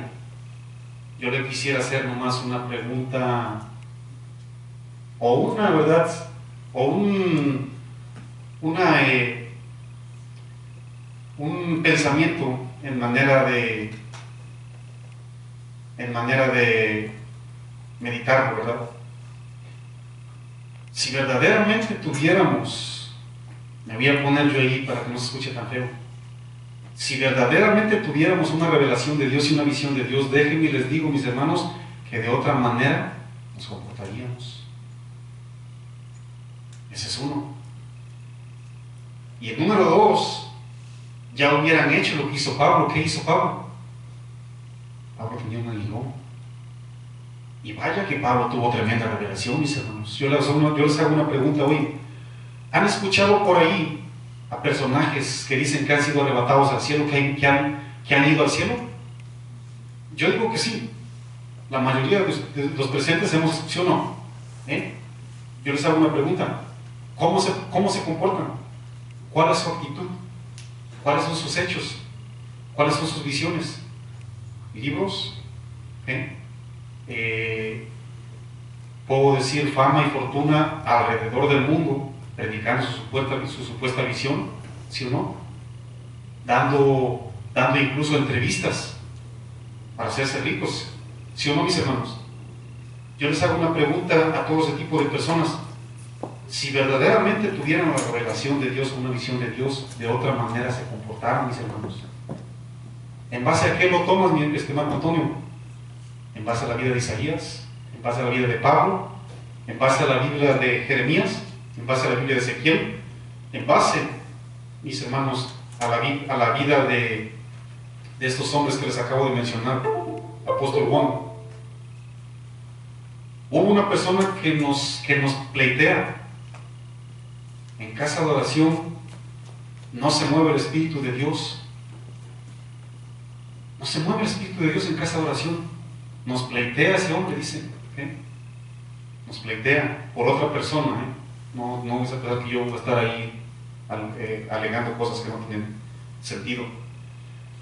yo le quisiera hacer nomás una pregunta, o una verdad, o un pensamiento en manera de meditar, ¿verdad? Si verdaderamente tuviéramos, me voy a poner yo ahí para que no se escuche tan feo, si verdaderamente tuviéramos una revelación de Dios y una visión de Dios, déjenme y les digo, mis hermanos, que de otra manera nos comportaríamos. Ese es uno. Y el número dos, ya hubieran hecho lo que hizo Pablo. ¿Qué hizo Pablo? Pablo tenía un aguijón. Y vaya que Pablo tuvo tremenda revelación, mis hermanos. Yo les hago una pregunta hoy. ¿Han escuchado por ahí a personajes que dicen que han sido arrebatados al cielo, que han ido al cielo? Yo digo que sí. La mayoría de los presentes hemos, ¿sí o no? Yo les hago una pregunta. ¿Cómo se comportan? ¿Cuál es su actitud? ¿Cuáles son sus hechos? ¿Cuáles son sus visiones? ¿Libros? Puedo decir fama y fortuna alrededor del mundo, predicando su supuesta visión, ¿sí o no? Dando incluso entrevistas para hacerse ricos, ¿sí o no, mis hermanos? Yo les hago una pregunta a todo ese tipo de personas. Si verdaderamente tuvieran la revelación de Dios, una visión de Dios, de otra manera se comportaran, mis hermanos. ¿En base a qué lo tomas, mi estimado Antonio? ¿En base a la vida de Isaías? ¿En base a la vida de Pablo? ¿En base a la Biblia de Jeremías? ¿En base a la Biblia de Ezequiel? ¿En base, mis hermanos, a la vida de estos hombres que les acabo de mencionar? Apóstol Juan. Hubo una persona que nos pleitea. En casa de oración no se mueve el Espíritu de Dios. No se mueve el Espíritu de Dios en casa de oración. Nos pleitea ese hombre, dice. Nos pleitea por otra persona. No es a pensar que yo voy a estar ahí alegando cosas que no tienen sentido.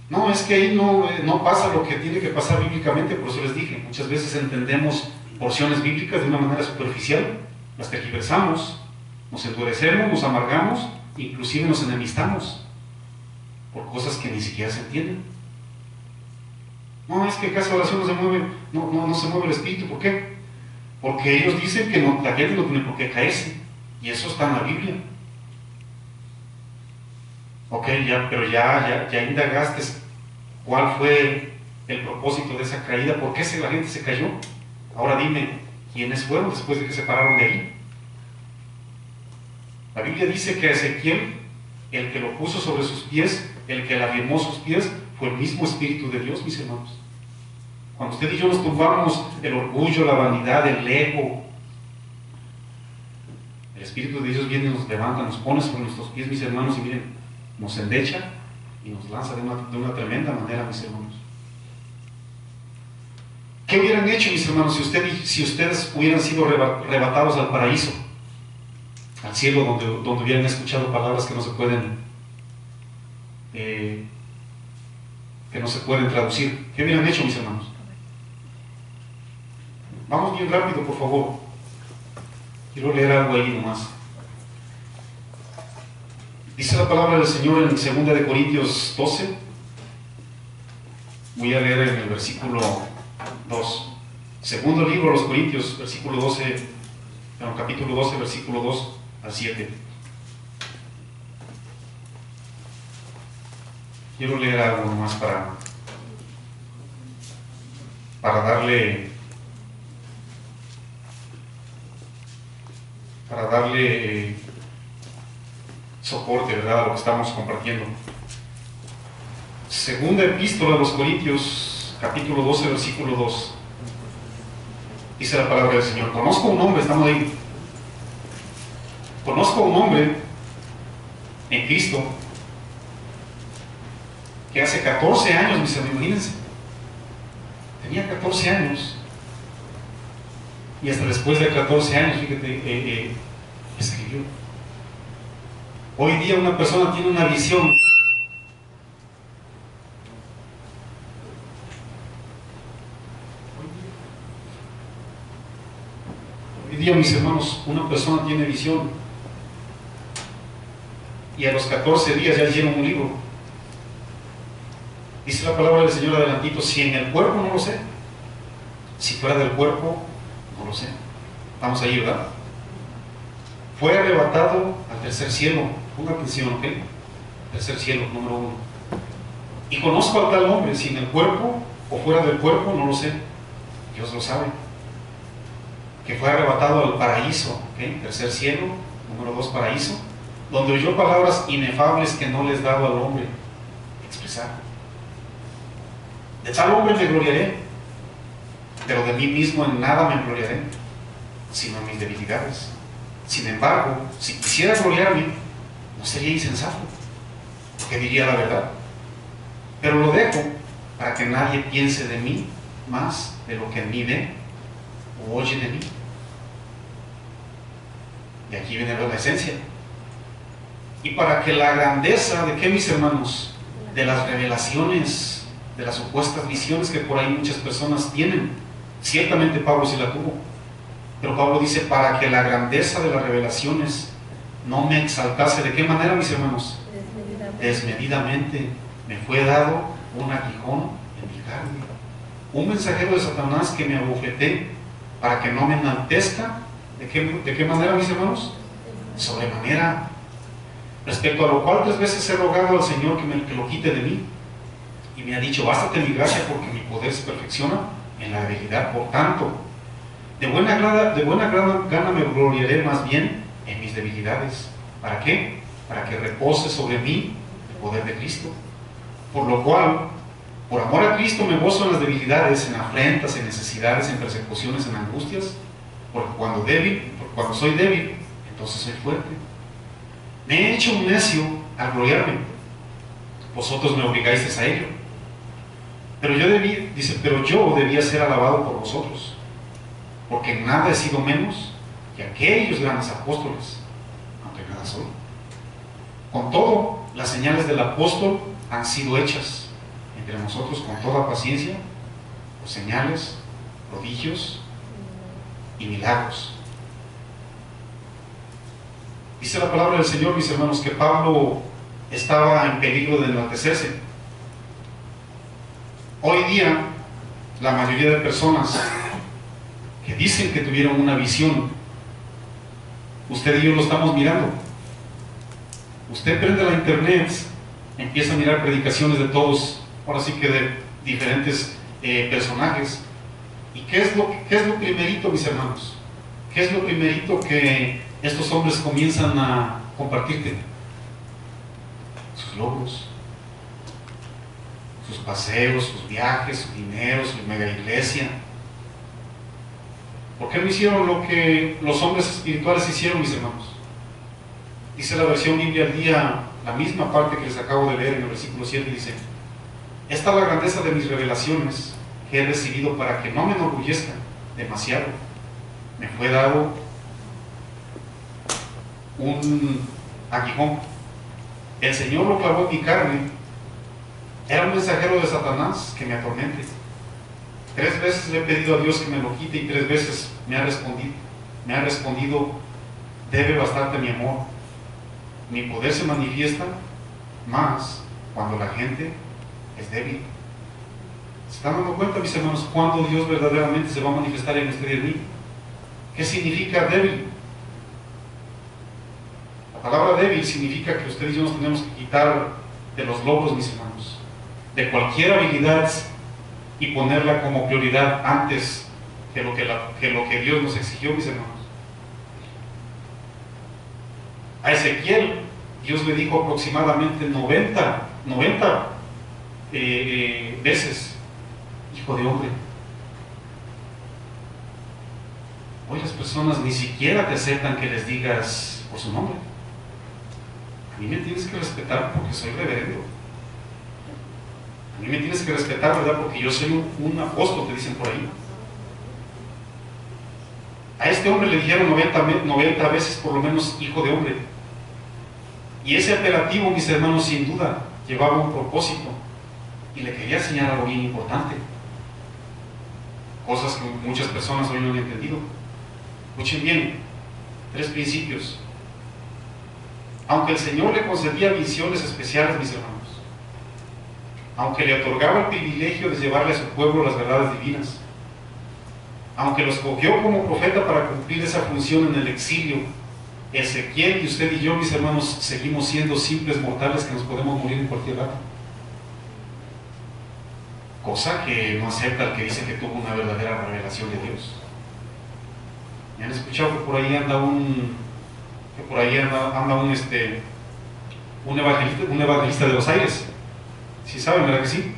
No, es que ahí no pasa lo que tiene que pasar bíblicamente. Por eso les dije, muchas veces entendemos porciones bíblicas de una manera superficial, las tergiversamos, nos endurecemos, nos amargamos, inclusive nos enemistamos por cosas que ni siquiera se entienden. No, es que en casa de oración no se mueve el Espíritu. ¿Por qué? Porque ellos dicen que la gente no tiene por qué caerse, y eso está en la Biblia. Ok, pero ya indagaste cuál fue el propósito de esa caída, por qué la gente se cayó. Ahora dime, ¿quiénes fueron después de que se pararon de ahí? La Biblia dice que a Ezequiel, el que lo puso sobre sus pies, el que le afirmó sus pies, fue el mismo Espíritu de Dios, mis hermanos. Cuando usted y yo nos tumbamos el orgullo, la vanidad, el ego, el Espíritu de Dios viene y nos levanta, nos pone sobre nuestros pies, mis hermanos, y miren, nos endecha y nos lanza de una tremenda manera, mis hermanos. ¿Qué hubieran hecho, mis hermanos, si ustedes hubieran sido arrebatados al paraíso, al cielo, donde hubieran escuchado palabras que no se pueden traducir? ¿Qué hubieran hecho, mis hermanos? Vamos bien rápido, por favor. Quiero leer algo ahí nomás. Dice la palabra del Señor en 2 de Corintios 12. Voy a leer en el versículo 2. Segundo libro de los Corintios, capítulo 12, versículo 2 al 7. Quiero leer algo nomás para darle soporte, ¿verdad?, a lo que estamos compartiendo. Segunda epístola a los Corintios, capítulo 12, versículo 2. Dice la palabra del Señor: conozco un hombre, estamos ahí. Conozco un hombre en Cristo que hace 14 años, mis amigos, imagínense, tenía 14 años, y hasta después de 14 años, fíjate, escribió. Hoy día una persona tiene una visión día, mis hermanos, una persona tiene visión y a los 14 días ya hicieron un libro. Dice la palabra del Señor adelantito, si en el cuerpo no lo sé, si fuera del cuerpo no lo sé. Vamos ahí, ¿verdad? Fue arrebatado al tercer cielo. Ponga atención, ¿ok? Tercer cielo, número 1. Y conozco al tal hombre, si en el cuerpo o fuera del cuerpo, no lo sé. Dios lo sabe. Que fue arrebatado al paraíso, ¿ok? Tercer cielo, número 2, paraíso, donde oyó palabras inefables que no les daba al hombre expresar. De tal hombre me gloriaré, pero de mí mismo en nada me gloriaré, sino en mis debilidades. Sin embargo, si quisiera gloriarme, no sería insensato, porque diría la verdad. Pero lo dejo para que nadie piense de mí más de lo que en mí ve o oye de mí. Y aquí viene la esencia. Y para que la grandeza de qué, mis hermanos, de las revelaciones, de las supuestas visiones que por ahí muchas personas tienen, ciertamente Pablo sí la tuvo, pero Pablo dice, para que la grandeza de las revelaciones no me exaltase. ¿De qué manera, mis hermanos? Desmedidamente me fue dado un aguijón en mi carne, un mensajero de Satanás que me abofeté para que no me enaltezca. ¿De qué manera, mis hermanos? Sobremanera. Respecto a lo cual 3 veces he rogado al Señor que lo quite de mí, y me ha dicho, bástate mi gracia, porque mi poder se perfecciona en la debilidad. Por tanto, de buena gana me gloriaré más bien en mis debilidades. ¿Para qué? Para que repose sobre mí el poder de Cristo. Por lo cual, por amor a Cristo me gozo en las debilidades, en afrentas, en necesidades, en persecuciones, en angustias, porque cuando soy débil, entonces soy fuerte. Me he hecho un necio al gloriarme. Vosotros me obligáis a ello. Pero yo debía ser alabado por vosotros, porque en nada he sido menos que aquellos grandes apóstoles, aunque nada soy. Con todo, las señales del apóstol han sido hechas entre nosotros con toda paciencia, por señales, prodigios y milagros. Dice la palabra del Señor, mis hermanos, que Pablo estaba en peligro de enaltecerse. Hoy día, la mayoría de personas que dicen que tuvieron una visión, usted y yo lo estamos mirando. Usted prende la internet, empieza a mirar predicaciones de todos, ahora sí que de diferentes personajes. ¿Y qué es lo primerito, mis hermanos? ¿Qué es lo primerito que estos hombres comienzan a compartirte? Sus logros, sus paseos, sus viajes, su dinero, su mega iglesia. ¿Por qué no hicieron lo que los hombres espirituales hicieron, mis hermanos? Dice la versión Biblia al día, la misma parte que les acabo de leer en el versículo 7, dice: esta es la grandeza de mis revelaciones que he recibido, para que no me enorgullezca demasiado. Me fue dado un aguijón. El Señor lo clavó en mi carne. Era un mensajero de Satanás que me atormente. 3 veces le he pedido a Dios que me lo quite, y 3 veces me ha respondido, debe bastarte mi amor. Mi poder se manifiesta más cuando la gente es débil. ¿Se están dando cuenta, mis hermanos, cuándo Dios verdaderamente se va a manifestar en usted y en mí? ¿Qué significa débil? La palabra débil significa que usted y yo nos tenemos que quitar de los logros, mis hermanos, de cualquier habilidad, y ponerla como prioridad antes que lo que Dios nos exigió, mis hermanos. A Ezequiel Dios le dijo aproximadamente 90 veces: hijo de hombre. Hoy las personas ni siquiera te aceptan que les digas por su nombre. A mí me tienes que respetar porque soy reverendo. A mí me tienes que respetar, ¿verdad? Porque yo soy un apóstol, te dicen por ahí. A este hombre le dijeron 90 veces por lo menos hijo de hombre. Y ese apelativo, mis hermanos, sin duda llevaba un propósito, y le quería enseñar algo bien importante, cosas que muchas personas hoy no han entendido. Escuchen bien, 3 principios. Aunque el Señor le concedía visiones especiales, mis hermanos, aunque le otorgaba el privilegio de llevarle a su pueblo las verdades divinas, aunque lo escogió como profeta para cumplir esa función en el exilio, Ezequiel y usted y yo, mis hermanos, seguimos siendo simples mortales que nos podemos morir en cualquier rato. Cosa que no acepta el que dice que tuvo una verdadera revelación de Dios. ¿Me han escuchado que por ahí anda un evangelista de los aires? ¿Sí saben, verdad que sí?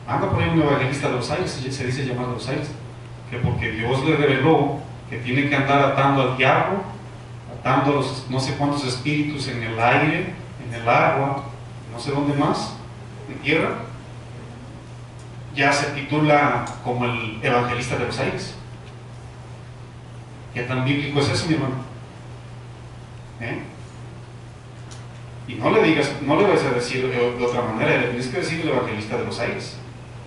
Anda por ahí un evangelista de los aires, se dice llamar de los aires, que porque Dios le reveló que tiene que andar atando al diablo, atando a los no sé cuántos espíritus en el aire, en el agua, no sé dónde más, en tierra. Ya se titula como el evangelista de los aires. ¿Qué tan bíblico es eso, mi hermano? Y no le vas a decir de otra manera, le tienes que decir el evangelista de los aires,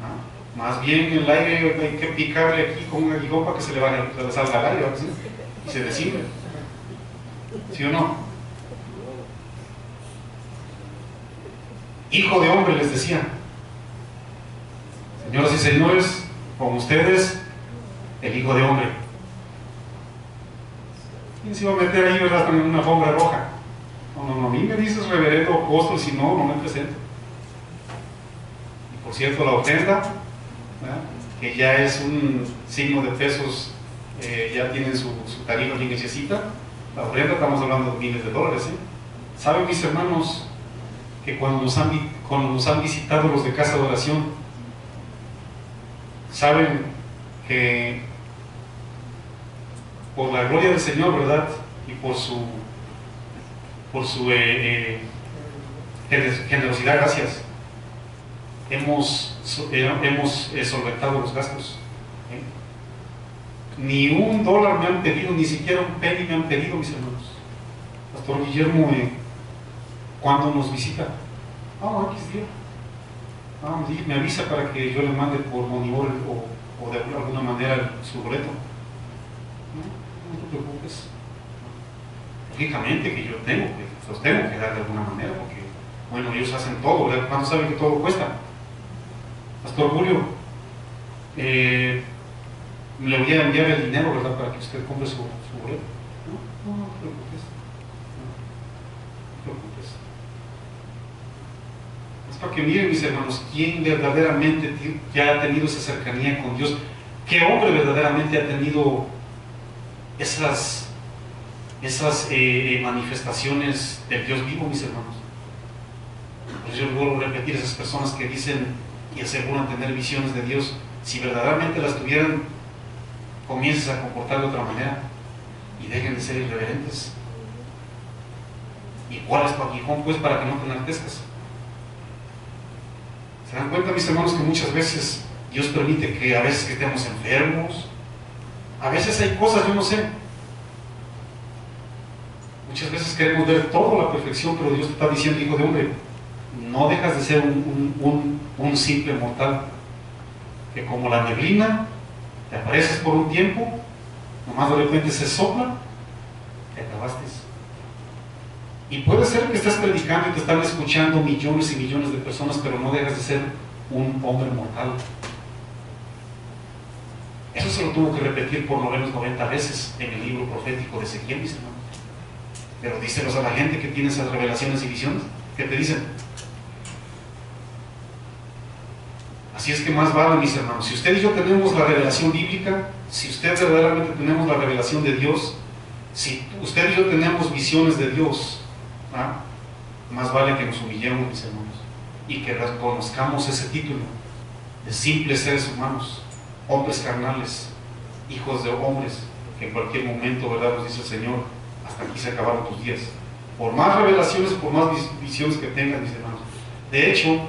¿no? Más bien en el aire hay que picarle aquí con un aguijón para que se le salga al aire, ¿sí? Y se descifre. ¿Sí o no? Hijo de hombre, les decía. Señoras y señores, con ustedes, el Hijo de Hombre. ¿Quién se iba a meter ahí, verdad, con una alfombra roja? No, a mí me dices reverendo apóstol, si no, no me presento. Y por cierto, la ofrenda, ¿verdad?, que ya es un signo de pesos, ya tienen su tarifa bien hechecita. La ofrenda, estamos hablando de miles de dólares, ¿eh? ¿Saben, mis hermanos, que cuando nos han visitado los de Casa de Oración, saben que por la gloria del Señor, ¿verdad?, y por su generosidad, gracias, hemos solventado los gastos, ¿eh? Ni $1 me han pedido, ni siquiera un penny me han pedido, mis hermanos. Pastor Guillermo, ¿cuándo nos visita? X día. Me avisa para que yo le mande por Monibor o de alguna manera su boleto. No te preocupes. Lógicamente que yo los tengo que dar de alguna manera, porque, bueno, ellos hacen todo, ¿verdad? ¿Cuántos saben que todo cuesta? Pastor Julio, le voy a enviar el dinero, ¿verdad?, para que usted compre su boleto. No te preocupes. No te preocupes. Es para que miren, mis hermanos, quién verdaderamente ya ha tenido esa cercanía con Dios, qué hombre verdaderamente ha tenido esas manifestaciones del Dios vivo, mis hermanos. Pues yo vuelvo a repetir, esas personas que dicen y aseguran tener visiones de Dios, si verdaderamente las tuvieran, comiencen a comportar de otra manera y dejen de ser irreverentes. ¿Y cuál es tu aguijón, pues, para que no te enaltezcas? ¿Se dan cuenta, mis hermanos, que muchas veces Dios permite que a veces que estemos enfermos? A veces hay cosas, yo no sé. Muchas veces queremos ver toda la perfección, pero Dios te está diciendo, hijo de hombre, no dejas de ser un simple mortal, que como la neblina, te apareces por un tiempo, nomás de repente se sopla, te acabaste. Y puede ser que estés predicando y te están escuchando millones y millones de personas, pero no dejas de ser un hombre mortal. Eso se lo tuvo que repetir por lo menos 90 veces en el libro profético de Ezequiel, mis hermanos. Pero díselos a la gente que tiene esas revelaciones y visiones, que te dicen. Así es que más vale, mis hermanos, si usted y yo tenemos la revelación bíblica, si usted verdaderamente tenemos la revelación de Dios, si usted y yo tenemos visiones de Dios, más vale que nos humillemos, mis hermanos, y que reconozcamos ese título de simples seres humanos, hombres carnales, hijos de hombres, que en cualquier momento, ¿verdad?, nos dice el Señor, hasta aquí se acabaron tus días. Por más revelaciones, por más visiones que tengan, mis hermanos. De hecho,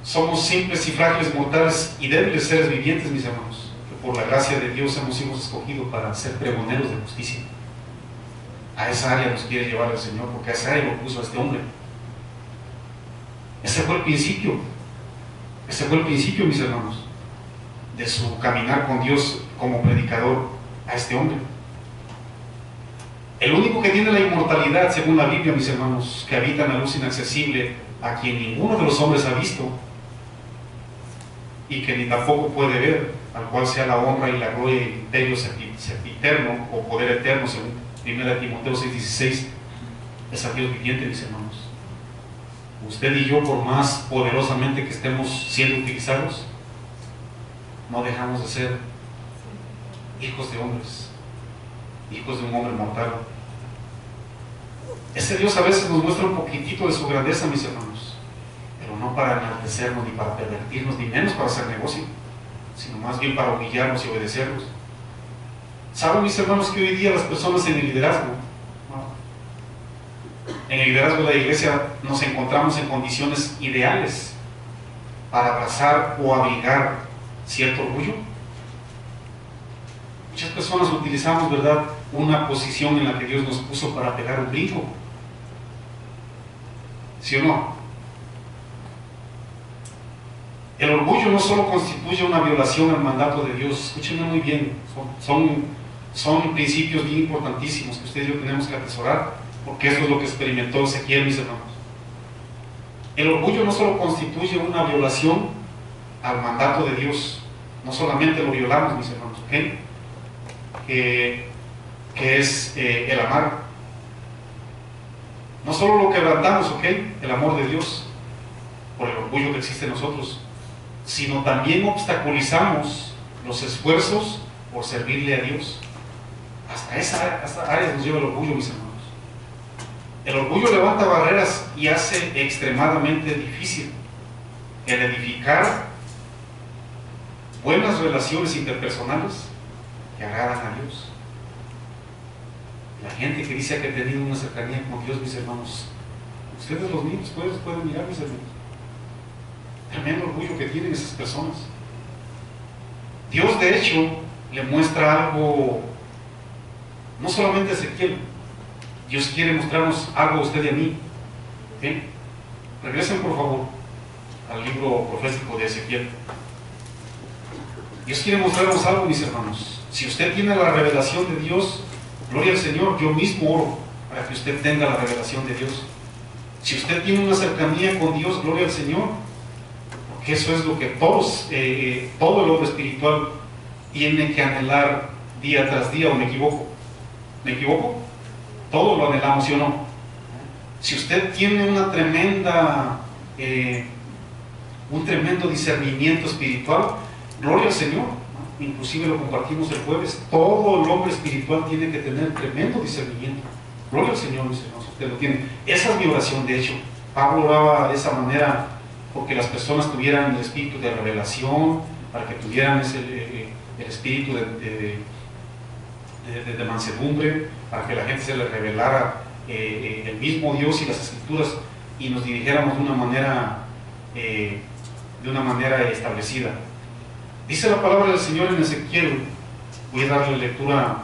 somos simples y frágiles mortales y débiles seres vivientes, mis hermanos, que por la gracia de Dios hemos sido escogidos para ser pregoneros de justicia. A esa área nos quiere llevar el Señor, porque a esa área lo puso a este hombre. Ese fue el principio. Ese fue el principio, mis hermanos, de su caminar con Dios como predicador. a este hombre. El único que tiene la inmortalidad, según la Biblia, mis hermanos, que habita en la luz inaccesible, a quien ninguno de los hombres ha visto y que ni tampoco puede ver, al cual sea la honra y la gloria y el imperio sempiterno o poder eterno, según 1 Timoteo 6:16, es a Dios viviente, mis hermanos. Usted y yo, por más poderosamente que estemos siendo utilizados, no dejamos de ser hijos de hombres, hijos de un hombre mortal. Ese Dios a veces nos muestra un poquitito de su grandeza, mis hermanos, pero no para enaltecernos, ni para pervertirnos, ni menos para hacer negocio, sino más bien para humillarnos y obedecernos. ¿Saben, mis hermanos, que hoy día las personas en el liderazgo, en el liderazgo de la iglesia, nos encontramos en condiciones ideales para abrazar o abrigar cierto orgullo? Muchas personas utilizamos, ¿verdad?, una posición en la que Dios nos puso para pegar un brinco. ¿Sí o no? El orgullo no solo constituye una violación al mandato de Dios, escúchenme muy bien, son principios bien importantísimos que ustedes y yo tenemos que atesorar, porque eso es lo que experimentó Ezequiel, mis hermanos. El orgullo no solo constituye una violación al mandato de Dios, no solamente lo violamos, mis hermanos, ¿ok? Que es el amar. No solo lo quebrantamos, ¿ok?, el amor de Dios, por el orgullo que existe en nosotros, sino también obstaculizamos los esfuerzos por servirle a Dios. Hasta esa área nos lleva el orgullo, mis hermanos. El orgullo levanta barreras y hace extremadamente difícil el edificar buenas relaciones interpersonales que agradan a Dios. La gente que dice que ha tenido una cercanía con Dios, mis hermanos, ustedes los niños pueden mirar, mis hermanos, tremendo orgullo que tienen esas personas. Dios, de hecho, le muestra algo, no solamente a Ezequiel. Dios quiere mostrarnos algo a usted y a mí. ¿Sí? Regresen, por favor, al libro profético de Ezequiel. Dios quiere mostrarnos algo, mis hermanos. Si usted tiene la revelación de Dios, gloria al Señor, yo mismo oro para que usted tenga la revelación de Dios. Si usted tiene una cercanía con Dios, gloria al Señor, porque eso es lo que todos, todo el hombre espiritual tiene que anhelar día tras día. ¿O me equivoco? ¿Me equivoco? Todos lo anhelamos, ¿sí o no? Si usted tiene una tremenda, un tremendo discernimiento espiritual, gloria al Señor, ¿no? Inclusive lo compartimos el jueves, todo el hombre espiritual tiene que tener tremendo discernimiento. Gloria al Señor, mis hermanos, usted lo tiene. Esa es mi oración, de hecho. Pablo oraba de esa manera porque las personas tuvieran el espíritu de revelación, para que tuvieran el espíritu de mansedumbre, para que la gente se le revelara el mismo Dios y las Escrituras, y nos dirigiéramos de una manera establecida. Dice la palabra del Señor en Ezequiel. Voy a darle lectura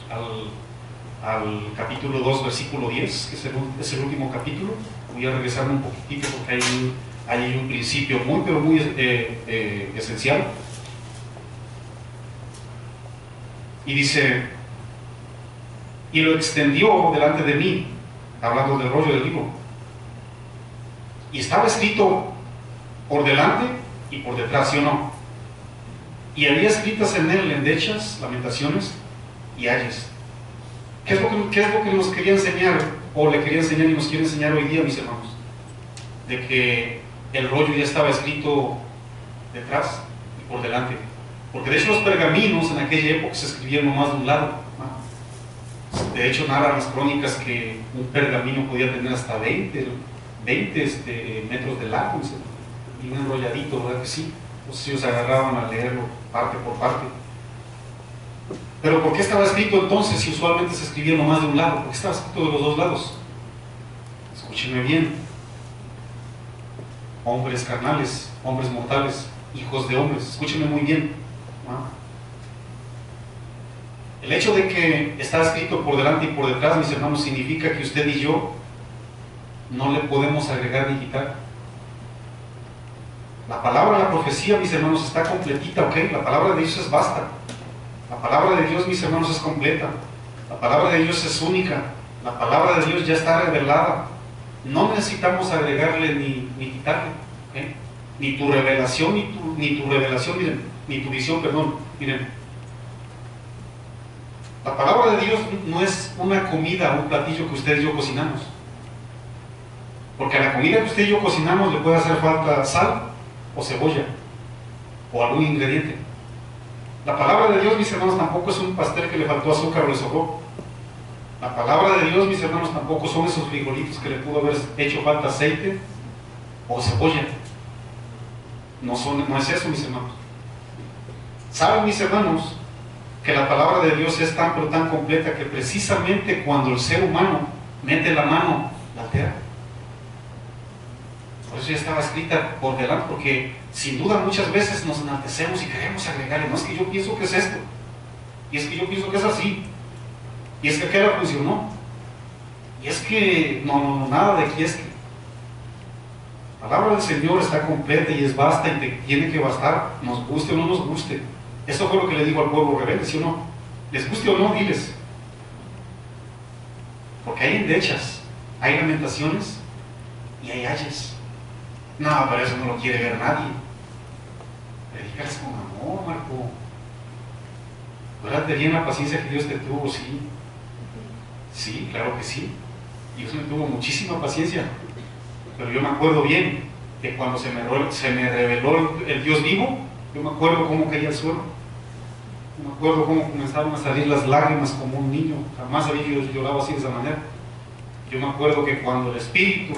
al capítulo 2, versículo 10, que es el último capítulo. Voy a regresarme un poquitito porque hay un principio muy esencial. Y dice: y lo extendió delante de mí, hablando del rollo del libro, y estaba escrito por delante y por detrás, ¿sí o no? Y había escritas en él endechas, lamentaciones y ayes. ¿Qué es lo que nos quería enseñar, o le quería enseñar y nos quiere enseñar hoy día, mis hermanos? De que el rollo ya estaba escrito detrás y por delante. Porque de hecho los pergaminos en aquella época se escribían nomás de un lado, ¿no? De hecho narran las crónicas que un pergamino podía tener hasta 20 metros de largo, y un enrolladito, ¿verdad que sí? Entonces ellos agarraban a leerlo parte por parte. Pero ¿por qué estaba escrito entonces si usualmente se escribía nomás de un lado? ¿Por qué estaba escrito de los dos lados? Escúchenme bien. Hombres carnales, hombres mortales, hijos de hombres, escúchenme muy bien. El hecho de que está escrito por delante y por detrás, mis hermanos, significa que usted y yo no le podemos agregar ni quitar. La palabra, la profecía, mis hermanos, está completita, ¿ok? La palabra de Dios es basta. La palabra de Dios, mis hermanos, es completa. La palabra de Dios es única. La palabra de Dios ya está revelada. No necesitamos agregarle ni quitarle. ¿Okay? Ni tu revelación, ni tu revelación, miren, ni tu visión, perdón. Miren, la palabra de Dios no es una comida, un platillo que usted y yo cocinamos. Porque a la comida que usted y yo cocinamos le puede hacer falta sal o cebolla o algún ingrediente. La palabra de Dios, mis hermanos, tampoco es un pastel que le faltó azúcar o le sobró. La palabra de Dios, mis hermanos, tampoco son esos frijolitos que le pudo haber hecho falta aceite o cebolla. No es eso, mis hermanos. ¿Saben, mis hermanos, que la palabra de Dios es tan pero tan completa que precisamente cuando el ser humano mete la mano, la altera? Por eso ya estaba escrita por delante, porque sin duda muchas veces nos enaltecemos y queremos agregarle, no, es que yo pienso que es esto, y es que yo pienso que es así, y es que aquella funcionó, y es que nada de aquí es que. La palabra del Señor está completa y es vasta y te tiene que bastar, nos guste o no nos guste. Eso fue lo que le dijo al pueblo rebelde, ¿sí o no? Les guste o no, diles. Porque hay endechas, hay lamentaciones y hay ayes. No, pero eso no lo quiere ver nadie. Predícales con amor, Marco. Acuérdate bien la paciencia que Dios te tuvo, sí. Sí, claro que sí. Dios me tuvo muchísima paciencia. Pero yo me acuerdo bien que cuando se me reveló el Dios vivo, yo me acuerdo cómo caía el suelo. Yo me acuerdo cómo comenzaron a salir las lágrimas como un niño. Jamás había llorado así de esa manera. Yo me acuerdo que cuando el Espíritu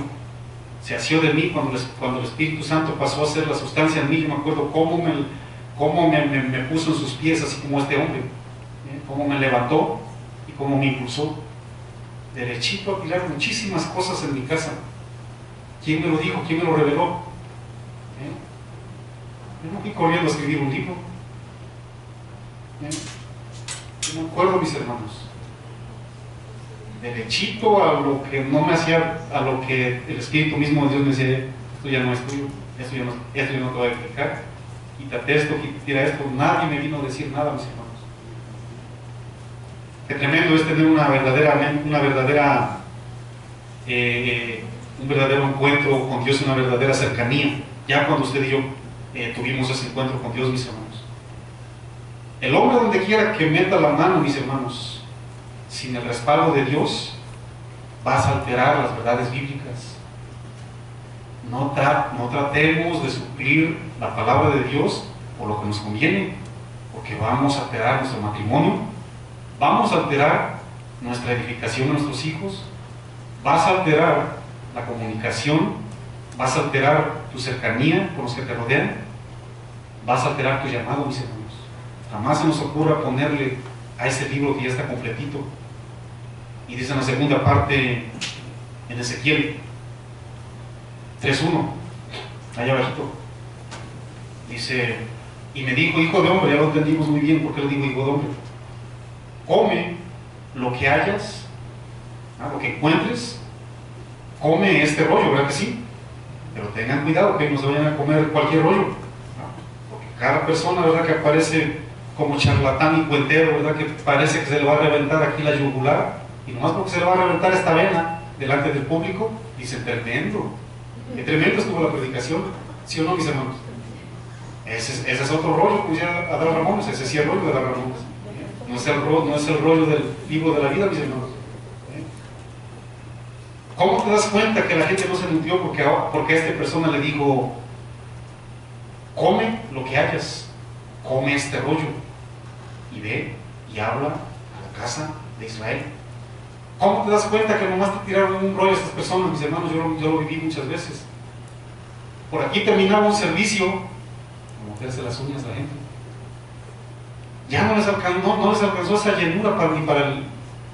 se asió de mí, cuando el Espíritu Santo pasó a ser la sustancia en mí, yo me acuerdo cómo me puso en sus pies, así como este hombre, cómo me levantó y cómo me impulsó derechito a tirar muchísimas cosas en mi casa. ¿Quién me lo dijo? ¿Quién me lo reveló? Yo no fui corriendo a escribir un libro. Yo me acuerdo, mis hermanos, derechito a lo que no me hacía, a lo que el Espíritu mismo de Dios me decía: esto ya no es tuyo, esto yo no te voy a explicar, quítate esto, quita esto. Nadie me vino a decir nada, mis hermanos. Qué tremendo es tener un verdadero encuentro con Dios, una verdadera cercanía. Ya cuando usted y yo tuvimos ese encuentro con Dios, mis hermanos. El hombre, donde quiera que meta la mano, mis hermanos, sin el respaldo de Dios, vas a alterar las verdades bíblicas. No tratemos de suplir la palabra de Dios por lo que nos conviene, porque vamos a alterar nuestro matrimonio, vamos a alterar nuestra edificación de nuestros hijos, vas a alterar la comunicación, vas a alterar tu cercanía con los que te rodean, vas a alterar tu llamado, mis hermanos. Jamás se nos ocurra ponerle a ese libro que ya está completito. Y dice en la segunda parte, en Ezequiel 3:1, allá abajito, dice: y me dijo, hijo de hombre, ya lo entendimos muy bien por qué le digo hijo de hombre, come lo que hayas, lo que encuentres, come este rollo, ¿verdad que sí? Pero tengan cuidado que no se vayan a comer cualquier rollo, porque cada persona, ¿verdad?, que aparece como charlatán y cuentero, ¿verdad?, que parece que se le va a reventar aquí la yugular, y nomás porque se le va a reventar esta vena delante del público, dice: tremendo, qué tremendo estuvo la predicación, ¿sí o no, mis hermanos? Ese es otro rollo, como decía Adán Ramones, ese sí es el rollo de Adán Ramones, no es el rollo del libro de la vida, mis hermanos. ¿Cómo te das cuenta que la gente no se nutrió porque a esta persona le dijo: come lo que hayas, come este rollo, y ve y habla a la casa de Israel? ¿Cómo te das cuenta que nomás te tiraron un rollo a estas personas, mis hermanos? Yo lo viví muchas veces. Por aquí terminaba un servicio, como hacerse las uñas a la gente, ya no les alcanzó esa llenura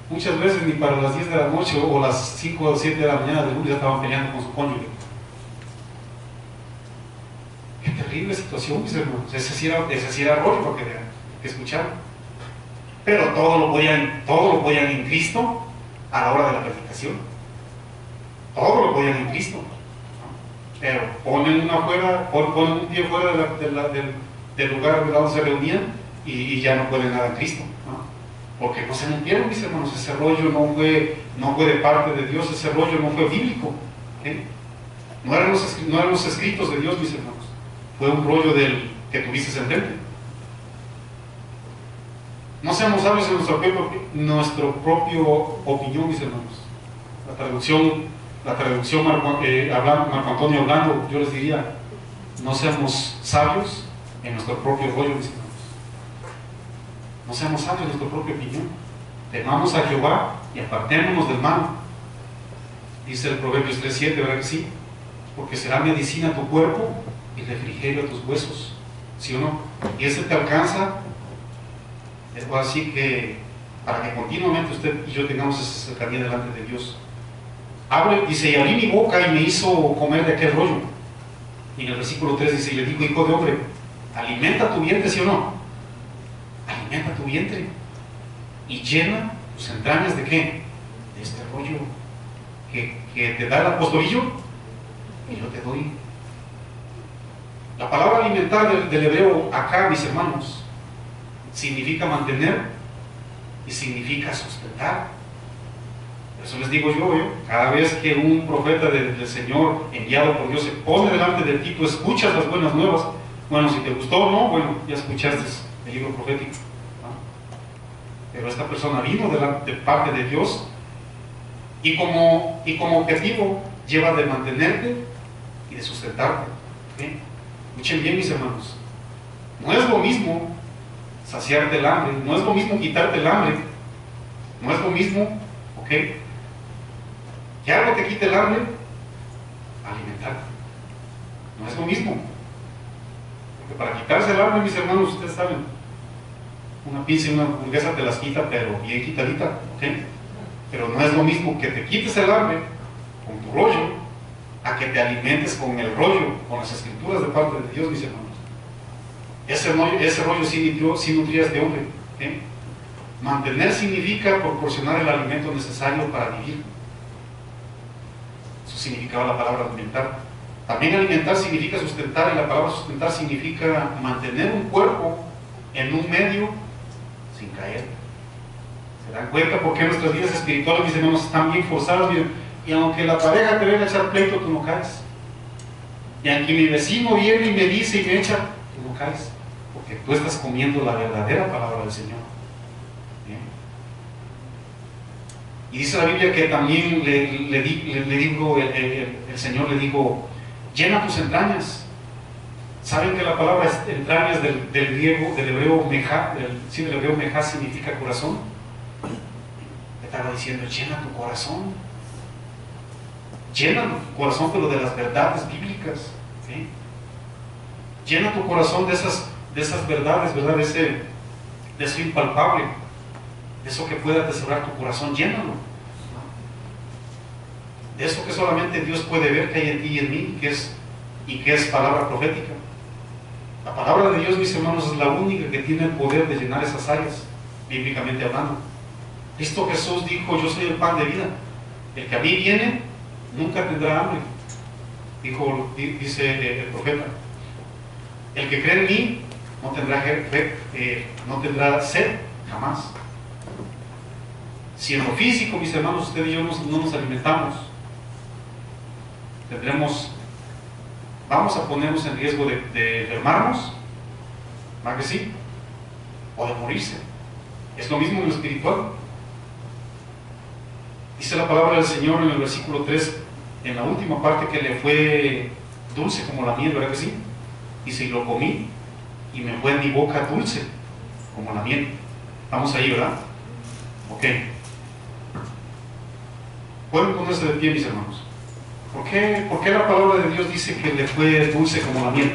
muchas veces ni para las 10 de la noche o las 5 o 7 de la mañana del lunes ya estaban peleando con su cónyuge. Qué terrible situación, mis hermanos. Ese sí era rollo para que escucharan. Pero todo lo podían en Cristo a la hora de la predicación. Todo lo podían en Cristo, ¿no? Pero ponen un pie fuera del lugar donde se reunían y ya no pueden nada en Cristo, ¿no? Porque no se metieron, mis hermanos. Ese rollo no fue de parte de Dios, ese rollo no fue bíblico, ¿okay? No eran los escritos de Dios, mis hermanos. Fue un rollo del que tuviste enfrente. No seamos sabios en nuestro propio opinión, mis hermanos. La traducción Marco Antonio hablando, yo les diría, no seamos sabios en nuestro propio rollo, mis hermanos. No seamos sabios en nuestra propia opinión. Temamos a Jehová y apartémonos del mal. Dice el Proverbios 3:7, ¿verdad que sí? Porque será medicina a tu cuerpo y refrigerio a tus huesos. ¿Sí o no? Y ese te alcanza. Es así que para que continuamente usted y yo tengamos esa cercanía delante de Dios. Dice, y abrí mi boca y me hizo comer de aquel rollo. Y en el versículo 3 dice, y le digo, hijo de hombre, alimenta tu vientre, ¿sí o no? Alimenta tu vientre y llena tus entrañas ¿de qué? De este rollo que te da el apostolillo y yo te doy. La palabra alimentar del hebreo acá, mis hermanos, significa mantener y significa sustentar. Por eso les digo yo, cada vez que un profeta del Señor enviado por Dios se pone delante de ti, tú escuchas las buenas nuevas. Bueno, si te gustó o no, bueno, ya escuchaste el libro profético, ¿no? Pero esta persona vino de parte de Dios y como objetivo lleva de mantenerte y de sustentarte, ¿okay? Escuchen bien, mis hermanos, no es lo mismo saciarte el hambre, no es lo mismo quitarte el hambre, no es lo mismo, ¿ok? Que algo te quite el hambre, alimentarte, no es lo mismo. Para quitarse el hambre, mis hermanos, ustedes saben, una pizza y una hamburguesa te las quita, pero bien quitadita, ¿ok? Pero no es lo mismo que te quites el hambre con tu rollo, a que te alimentes con el rollo, con las escrituras de parte de Dios, mis hermanos. Ese rollo sí nutría a este hombre, ¿ok? Mantener significa proporcionar el alimento necesario para vivir. Eso significaba la palabra alimentar. También alimentar significa sustentar, y la palabra sustentar significa mantener un cuerpo en un medio sin caer. ¿Se dan cuenta por qué nuestras vidas espirituales, mis hermanos, están bien forzadas? Miren, y aunque la pareja te venga a echar pleito, tú no caes. Y aunque mi vecino viene y me dice y me echa, tú no caes, porque tú estás comiendo la verdadera palabra del Señor. ¿Bien? Y dice la Biblia que también el Señor le dijo, llena tus entrañas. ¿Saben que la palabra entrañas del griego, del hebreo mejá, del hebreo mejá significa corazón? Le estaba diciendo, llena tu corazón. Llena tu corazón, pero de las verdades bíblicas, ¿sí? Llena tu corazón de esas verdades, ¿verdad? De eso impalpable, de eso que pueda atesorar tu corazón, llénalo. De eso que solamente Dios puede ver que hay en ti y en mí, que es palabra profética. La palabra de Dios, mis hermanos, es la única que tiene el poder de llenar esas áreas, bíblicamente hablando. Cristo Jesús dijo, yo soy el pan de vida. El que a mí viene, nunca tendrá hambre. Dice el profeta. El que cree en mí, no tendrá sed jamás. Si en lo físico, mis hermanos, usted y yo no nos alimentamos, vamos a ponernos en riesgo de enfermarnos, ¿verdad que sí? O de morirse. Es lo mismo en lo espiritual. Dice la palabra del Señor en el versículo 3, en la última parte, que le fue dulce como la miel, ¿verdad que sí? Dice, y lo comí, y me fue en mi boca dulce como la miel. Vamos ahí, ¿verdad? Ok. Pueden ponerse de pie, mis hermanos. ¿Por qué la palabra de Dios dice que le fue dulce como la miel?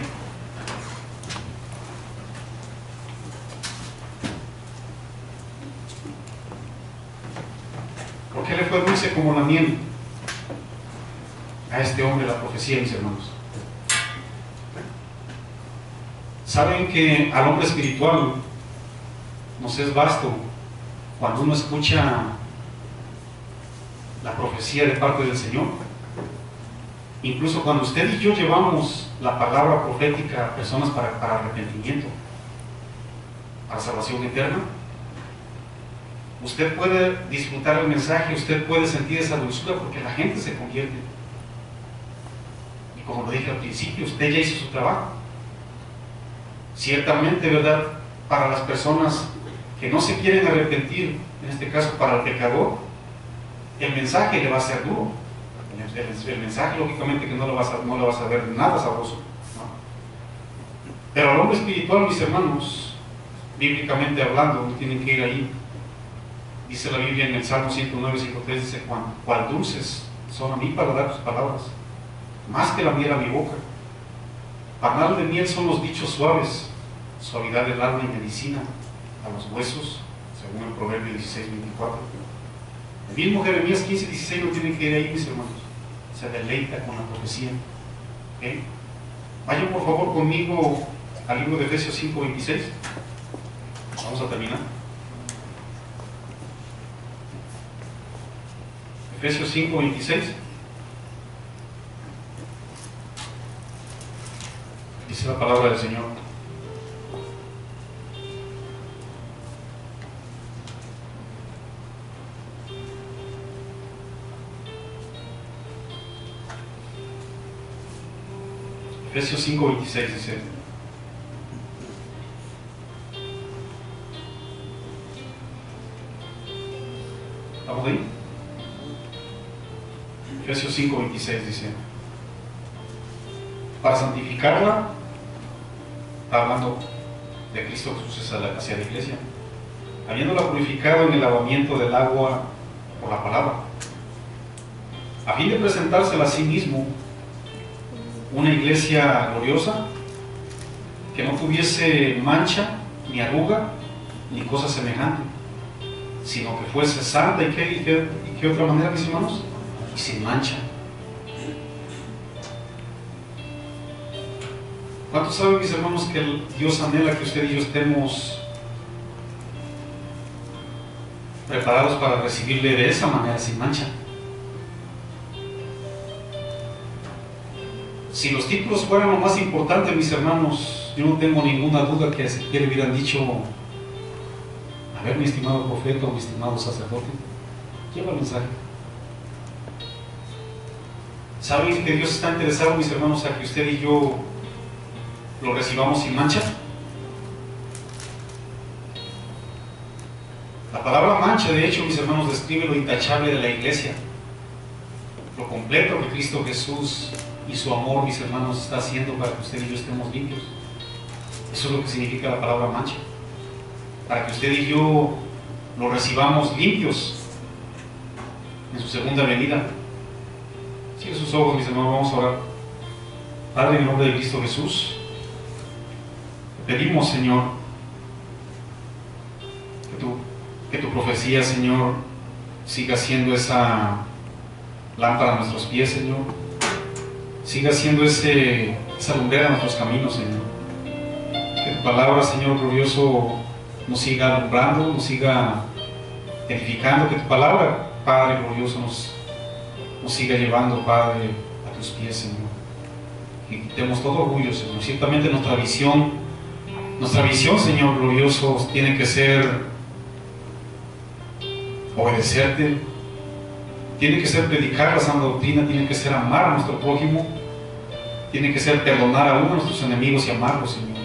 ¿Por qué le fue dulce como la miel a este hombre la profecía, mis hermanos? Saben que al hombre espiritual nos es vasto cuando uno escucha la profecía de parte del Señor. Incluso cuando usted y yo llevamos la palabra profética a personas para arrepentimiento, para salvación eterna. Usted puede disfrutar el mensaje, usted puede sentir esa dulzura porque la gente se convierte. Y como lo dije al principio, usted ya hizo su trabajo. Ciertamente, ¿verdad? Para las personas que no se quieren arrepentir, en este caso para el pecador, el mensaje le va a ser duro. El mensaje, lógicamente, que no le vas a ver nada sabroso, ¿no? Pero al hombre espiritual, mis hermanos, bíblicamente hablando, no tienen que ir ahí. Dice la Biblia en el Salmo 109, 103, dice: cuál dulces son a mí para dar tus palabras, más que la miel a mi boca. Panal de miel son los dichos suaves, suavidad del alma y medicina a los huesos, según el Proverbio 16, 24. El mismo Jeremías 15, 16 no tienen que ir ahí, mis hermanos. Se deleita con la profecía. ¿Okay? Vayan por favor conmigo al libro de Efesios 5, 26. Vamos a terminar. Efesios 5, 26. Dice la palabra del Señor: Efesios 5, 26 dice: ¿estamos ahí? Efesios 5, 26 dice: para santificarla, está hablando de Cristo Jesús hacia la iglesia, habiéndola purificado en el lavamiento del agua por la palabra, a fin de presentársela a sí mismo una iglesia gloriosa, que no tuviese mancha, ni arruga, ni cosa semejante, sino que fuese santa. ¿Y qué otra manera, mis hermanos? Y sin mancha. ¿Cuántos saben, mis hermanos, que Dios anhela que usted y yo estemos preparados para recibirle de esa manera, sin mancha? Si los títulos fueran lo más importante, mis hermanos, yo no tengo ninguna duda que si quiere hubieran dicho: a ver, mi estimado profeta o mi estimado sacerdote, lleva el mensaje. ¿Saben que Dios está interesado, mis hermanos, a que usted y yo lo recibamos sin mancha? La palabra mancha, de hecho, mis hermanos, describe lo intachable de la iglesia, lo completo que Cristo Jesús y su amor, mis hermanos, está haciendo para que usted y yo estemos limpios. Eso es lo que significa la palabra mancha, para que usted y yo lo recibamos limpios en su segunda venida. Cierre sus ojos, mis hermanos, vamos a orar. Padre, en el nombre de Cristo Jesús, te pedimos, Señor, que tu profecía, Señor, siga siendo esa lámpara a nuestros pies, Señor, siga siendo esa lumbrera a nuestros caminos, Señor. Que tu palabra, Señor glorioso, nos siga alumbrando, nos siga edificando. Que tu palabra, Padre glorioso, nos siga llevando, Padre, a tus pies, Señor. Y quitemos todo orgullo, Señor. Ciertamente nuestra visión, Señor glorioso, tiene que ser obedecerte, tiene que ser predicar la sana doctrina, tiene que ser amar a nuestro prójimo, tiene que ser perdonar aún a nuestros enemigos y amarlos, Señor.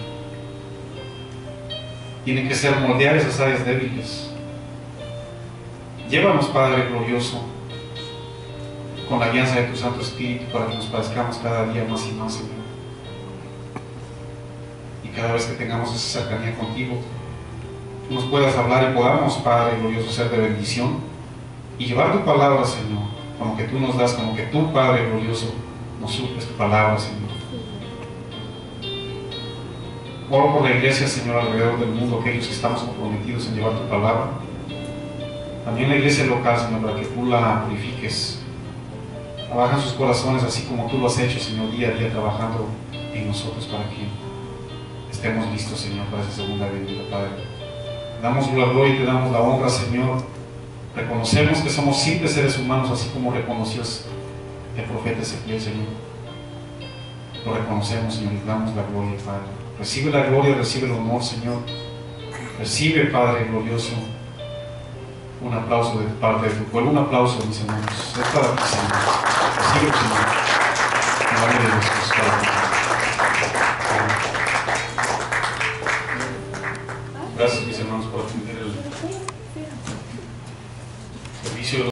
Tiene que ser moldear esas áreas débiles. Llévanos, Padre glorioso, con la guianza de tu Santo Espíritu, para que nos parezcamos cada día más y más, Señor. Y cada vez que tengamos esa cercanía contigo, nos puedas hablar y podamos, Padre glorioso, ser de bendición y llevar tu palabra, Señor, como que tú nos das, como que tú, Padre glorioso, nos suples tu palabra, Señor. Oro por la iglesia, Señor, alrededor del mundo, aquellos que estamos comprometidos en llevar tu palabra. También la iglesia local, Señor, para que tú la purifiques. Trabaja en sus corazones así como tú lo has hecho, Señor, día a día, trabajando en nosotros para que estemos listos, Señor, para esa segunda venida, Padre. Te damos la gloria y te damos la honra, Señor. Reconocemos que somos simples seres humanos, así como reconoció el profeta Ezequiel, Señor. Lo reconocemos, Señor, y te damos la gloria, Padre. Recibe la gloria, recibe el honor, Señor. Recibe, Padre glorioso, un aplauso de parte de tu pueblo. Un aplauso, mis hermanos. Es para ti, Señor. Recibe, Señor. En el nombre de Jesús, Padre. Gracias, mis hermanos, por atender el servicio.